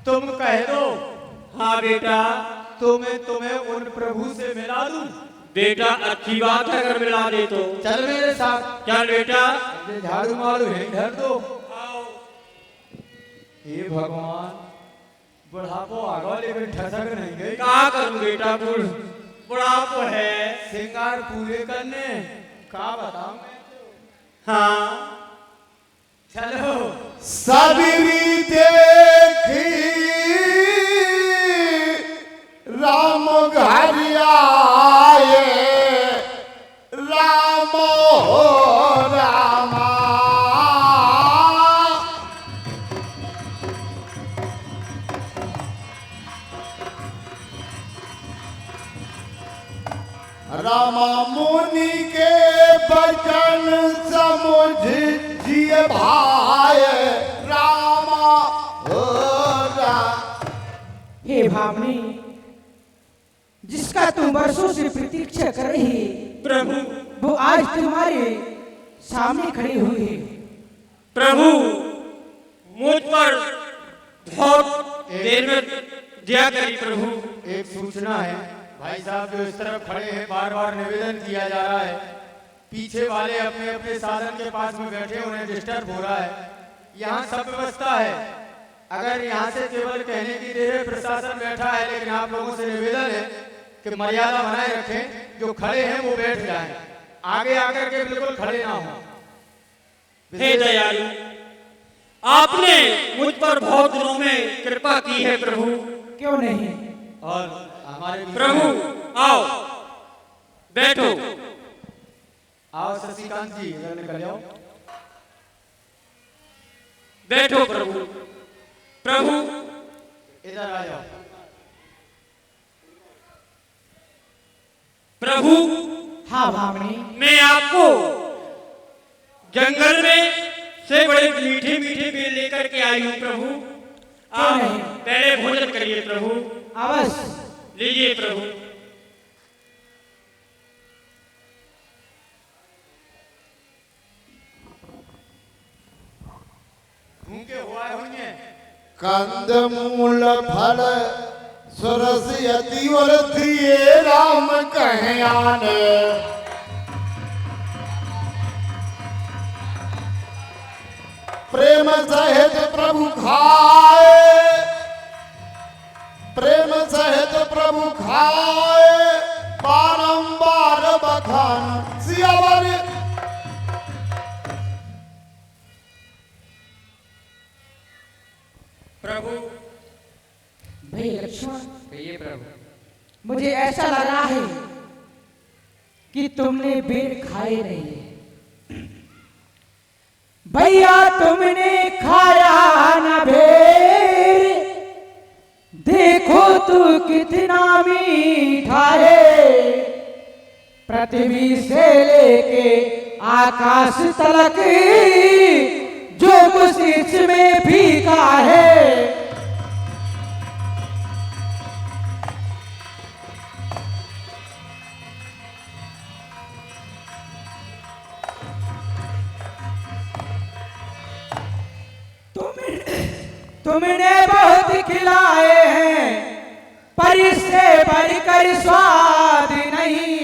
तुम कह दो हाँ बेटा, तो मैं तुम्हें उन प्रभु से मिला दूं। बेटा अच्छी बात है, अगर मिला दे तो चल मेरे साथ। चल बेटा। ये झाड़ू मारू है, धर दो। हे भगवान, बुढ़ापो आगा लेकिन ठसक नहीं गई। क्या करूं बेटा, बुढ़ापो है। श्रृंगार पूरे करने का बताऊं मैं तो। हाँ, चलो। सबरी देखी राम घर आए। रामा मुनि के वचन समझिए भाई रामा हो हे भावनी, जिसका तुम वर्षों से प्रतीक्षा कर रही है प्रभु, वो आज तुम्हारे सामने खड़ी हुई है। प्रभु मुझ पर बहुत देर में दया करी प्रभु। एक सूचना है, भाई साहब जो इस तरफ खड़े हैं बार बार निवेदन किया जा रहा है, पीछे वाले अपने अपने साधन के पास में बैठे उन्हें डिस्टर्ब हो रहा है। यहाँ सब व्यवस्था है, अगर यहाँ से केवल कहने की देर है प्रशासन बैठा है, लेकिन आप लोगों से निवेदन है कि मर्यादा बनाए रखें, जो खड़े हैं वो बैठ जाएं, आगे आकर के बिल्कुल खड़े ना हो। हे दयालु, आपने मुझ पर बहुत दिनों में कृपा की है प्रभु। क्यों नहीं? और हमारे प्रभु आओ बैठो। आओ शशिकांत जी इधर निकल जाओ। बैठो प्रभु। प्रभु इधर आ जाओ। प्रभु हाँ भावनी, मैं आपको जंगल में से बड़े मीठे मीठे बेल लेकर के आई हूँ प्रभु। आप पहले भोजन करिए प्रभु। अवश्य। लीजिए प्रभु। भूखे हुआ होंगे। कंद मूल फल सुरस यति वर्थिए राम कहयान। प्रेम सहित प्रभु खाए, प्रेम सहित प्रभु खाए, बारंबार बखान सियावर। प्रभु भैया लक्ष्मण, कहिए प्रभु। मुझे ऐसा लग रहा है कि तुमने बेर खाए नहीं। भैया तुमने खाया न बेर, देखो तू कितना मीठा है। पृथ्वी से लेके आकाश तलक जो कुछ इसमें फीका है। तुमने बहुत खिलाए हैं, पर इससे बढ़कर स्वाद नहीं।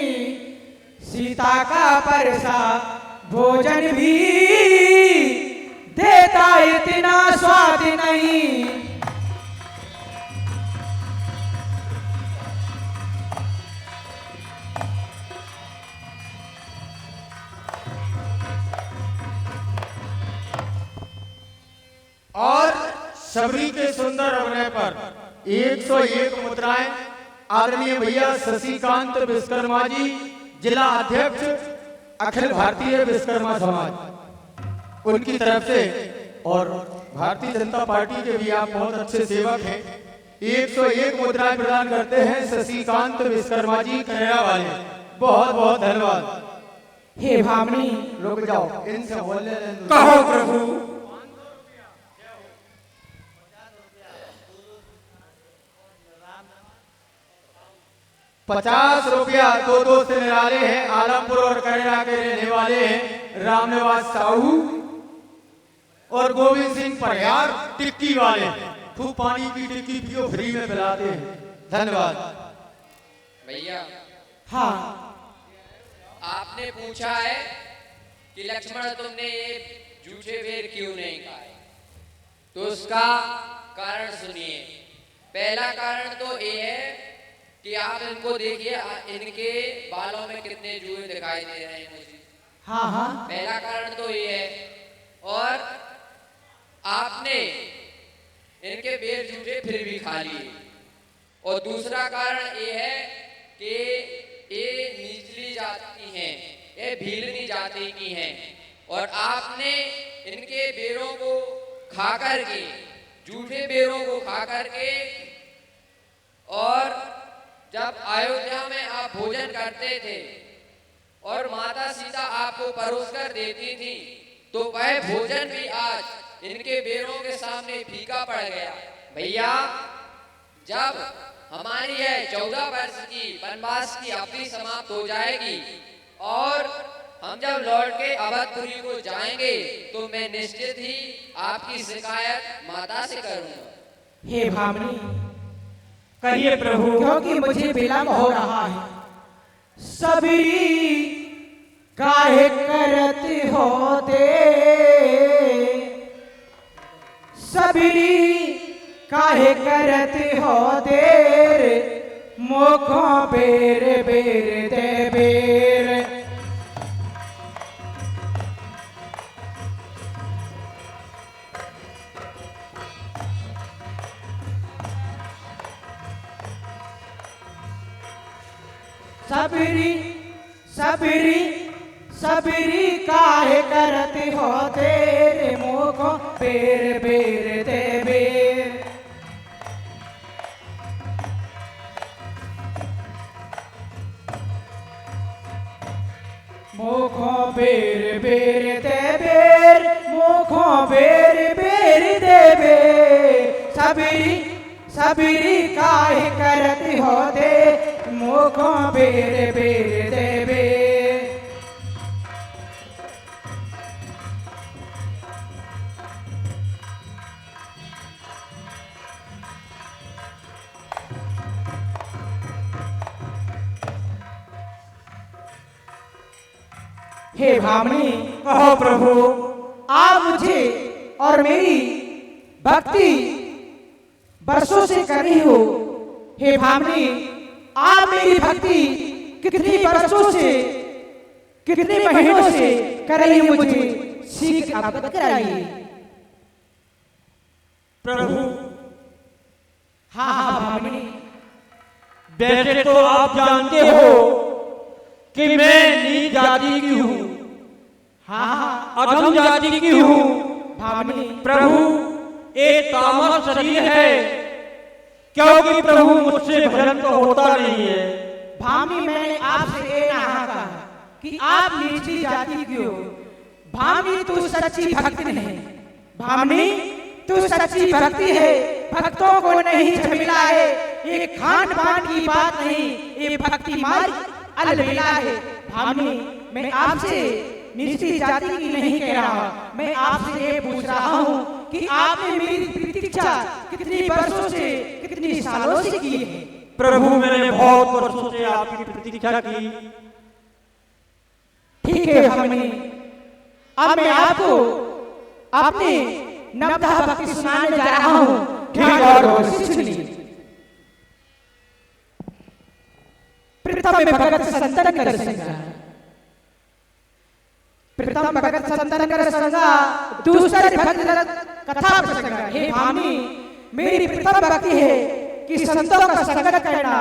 सीता का परसा भोजन भी देता इतना स्वाद नहीं। और सबरी के सुंदर अभिनय पर 101 मुद्राएं आदरणीय भैया शशिकांत विश्वकर्मा जी, जिला अध्यक्ष अखिल भारतीय विश्वकर्मा समाज, उनकी तरफ से। और भारतीय जनता पार्टी के भी आप बहुत अच्छे सेवक हैं। 101 मुद्राएं प्रदान करते हैं शशिकांत विश्वकर्मा जी कनेरा वाले। बहुत बहुत धन्यवाद। हे भामनी, रुक जाओ, इनसे बोलने कहो प्रभु। 50 रुपया दो से निराले हैं। आलमपुर और करेरा के रहने वाले हैं रामनिवास साहू और गोविंद सिंह परिहार टिक्की वाले। खूब पानी की टिक्की पियो, फ्री में पिलाते हैं। धन्यवाद भैया। हाँ, आपने पूछा है कि लक्ष्मण तुमने ये झूठे बेर क्यों नहीं खाए, तो उसका कारण सुनिए। पहला कारण तो ये है कि आप इनको देखिए, इनके बालों में कितने जुए दिखाई दे रहे हैं मुझे। हाँ हाँ, पहला कारण तो ये है। और आपने इनके बेर झूठे फिर भी खा लिए। और दूसरा कारण ये है कि ये निचली जाति हैं, ये भीलनी जाति की हैं। और आपने इनके बेरों को खा करके, झूठे बेरों को खा करके और जब अयोध्या में आप भोजन करते थे और माता सीता आपको परोस कर देती थी, तो वह भोजन भी आज इनके बेरों के सामने फीका पड़ गया। भैया, जब हमारी यह 14 वर्ष की वनवास की अवधि समाप्त हो जाएगी और हम जब लौट के अवधपुरी को जाएंगे, तो मैं निश्चित ही आपकी शिकायत माता से करूंगा। हे भामिनी, कहिए प्रभु। क्योंकि मुझे विलंब हो रहा है। सबरी काहे करते हो दे, सबरी काहे करते हो देर, मुखों बेर बेर दे बेर। सबरी सबरी सबरी काहे करते हो तेरे मुखों बेर बेर दे बेर। मुखों बेर बेर दे बेर, मुखों बेर बेर दे बेर। सबरी सबरी काहे करते हो दे, मुखों बेर बेर दे बेर। हे भामिनी, कहो प्रभु। आप मुझे और मेरी भक्ति बरसों से कर रही हो। हे भामिनी, आप मेरी भक्ति कितनी बरसों से, कितने महीनों से कर रही हो, मुझे सीख अवगत कराइए। प्रभु। हाँ हाँ भामिनी। वैसे तो आप जानते हो कि मैं नीच जाति की हूँ, हाँ अधम जाति की हूँ। भामिनी। प्रभु, एक तामस शरीर है, क्योंकि प्रभु मुझसे भजन तो होता नहीं है। भामी, मैंने आपसे ये नहीं कहा कि आप नीची जाति की हो। भामी, तू सच्ची भक्ति नहीं। भामी, तू सच्ची भक्ति है, भक्तों को नहीं झमेला है। ये खान पान की बात नहीं, ये भक्ति मार्ग अलबेला है। भामी, मैं आपसे नीची जाति की नहीं कह रहा, मैं आपसे ये पूछ रहा हूँ कि आपने मेरी प्रतीक्षा कितनी वर्षों से, कितनी सालों से की है। प्रभु, मैंने बहुत वर्षों से आपकी प्रतीक्षा की। ठीक है भामिनी, अब मैं आपको अपने नवधा भक्ति सुनाने जा रहा हूँ। ध्यान और सुनिए। प्रथम भगत संतन कर संगा, प्रथम भगत संतन कर संगा, दूसरे भक्त कथा प्रसंगा। हे भामिनी, मेरी प्रथम भक्ति है कि संतों का संगत करना,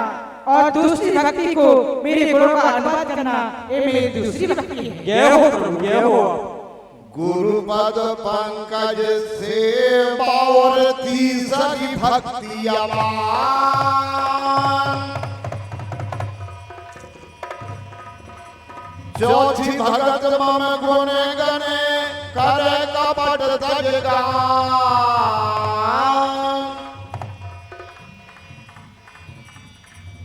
और दूसरी भक्ति को मेरे गुणों का अनुवाद करना, ये मेरी दूसरी भक्ति है। जय हो प्रभु, जय हो। गुरुपद पंकज से और तीसरी भक्ति अमान, चौथी भगत मम गुण गने करे कपट तजगान,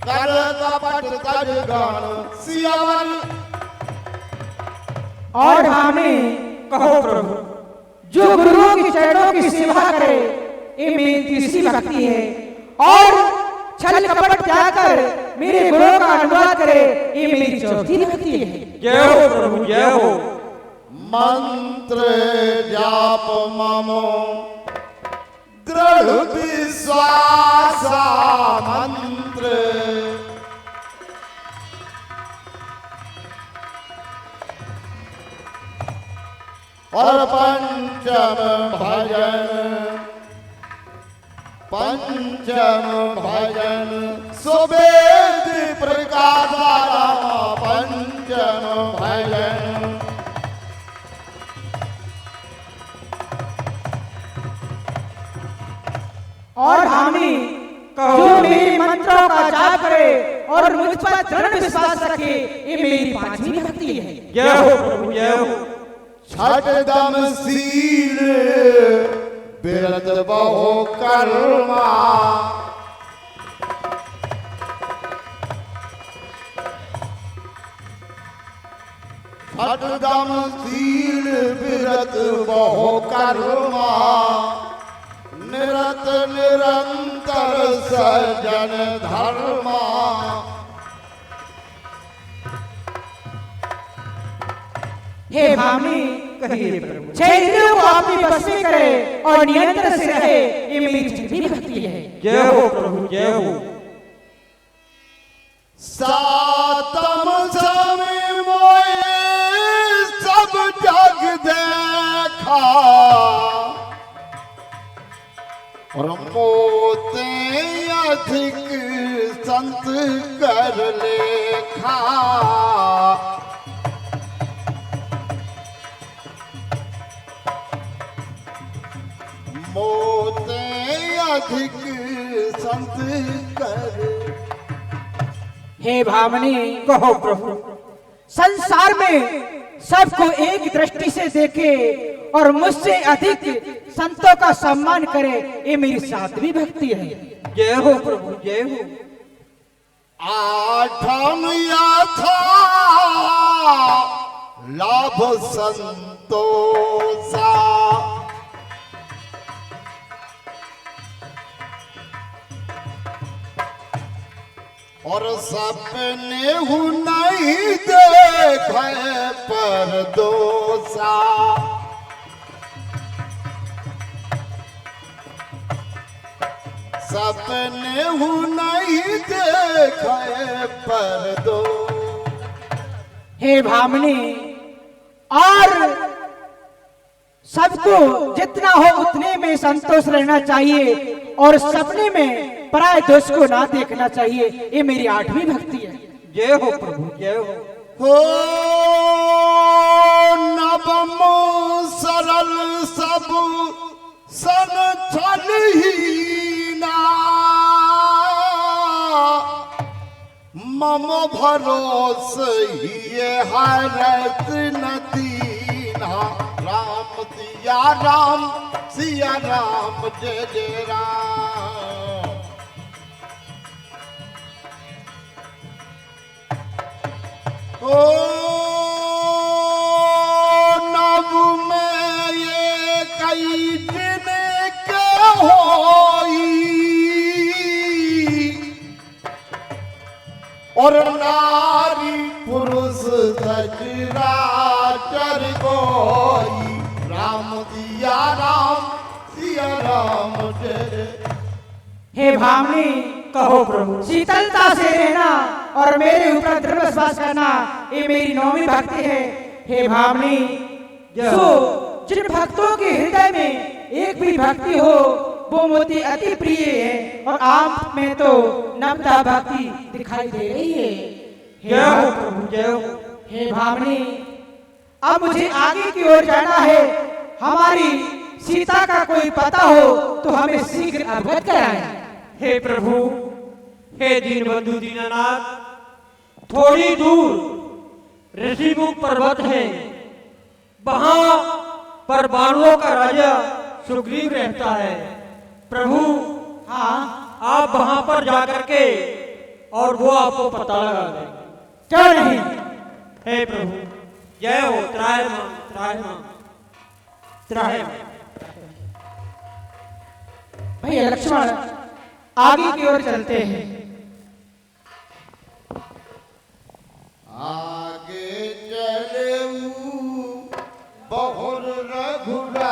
करे कपट तजगान सियावन। और हमें कहो प्रभु। जो गुरुओं की चरणों की सेवा करे, ये मेरी तीसरी भक्ति है। और छल कपट त्याग कर मेरे गुणों का अनुवाद करे, ये मेरी चौथी भक्ति है। जय हो प्रभु, जय हो। मंत्र जाप मम दृढ़ विश्वास मंत्र, और पंचम भजन सुवेद प्रकाश पंचम भजन। और हमें जो मेरे मंत्रों का जाप करे, और मुझ पर दृढ़ विश्वास रखे, ये मेरी पांचवी भक्ति है। जय हो प्रभु जय हो। छठ दम सील बिरत बहु कर्मा, छठ दम सील बिरत बहु कर्मा, निरत निरंतर सजन धर्मा। हे भामी कहिए प्रभु। छह इंद्रियों को अपनी बस में करे और नियंत्रण से रहे, ये मेरी छठवीं भक्ति है। जय हो प्रभु जय हो। सातम समय मोए सब जग देखा, और मोते अधिक संत कर लेखा। मोते अधिक संत कर। हे भामनी कहो प्रभु। संसार में सबको एक दृष्टि से देखे और मुझसे अधिक संतों का सम्मान करे, ये मेरी सातवीं भक्ति है। जय हो प्रभु जय हो। आठम यथा लाभ संतोषा, और सपने हूँ नहीं देखे पर दोषा। सपने हूँ नहीं देखे पर दो। हे भामनी, और सबको जितना हो उतने में संतोष रहना चाहिए और सपने में पराये दोष को ना देखना चाहिए, ये मेरी आठवीं भक्ति है। जय हो प्रभु जय हो। हो नवमो सरल सब सन छलहीना, मम भरोस ये हरत नदीना। राम सिया राम सिया राम जय जय राम। ओ नव में ये कई दिन के होई, और नारी पुरुष सजरा चर गोई। राम सिया राम सिया राम जय। हे भामनी कहो प्रभु। शीतलता से रहना और मेरे ऊपर दृढ़ विश्वास करना, ये मेरी नौवीं भक्ति है। हे भामनी, सो जिन भक्तों के हृदय में एक भी भक्ति हो वो मुझे अति प्रिय है, और आप में तो नवता भक्ति दिखाई दे रही है। जय हो प्रभु जय हो। हे भामनी, अब मुझे आगे की ओर जाना है। हमारी सीता का कोई पता हो तो हमें शीघ्र अवगत कराएं। हे प्रभु हे दीनबंधु दीनानाथ, थोड़ी दूर ऋषिमुख पर्वत है, वहां पर बाणों का राजा सुग्रीव रहता है। प्रभु हाँ, आप वहां पर जाकर के और वो आपको पता लगा देंगे। क्यों नहीं? हे प्रभु जय हो। त्रायमाम त्रायमाम त्रायमाम। भैया लक्ष्मण, आगे की ओर चलते हैं। आगे चले बहुर रघुरा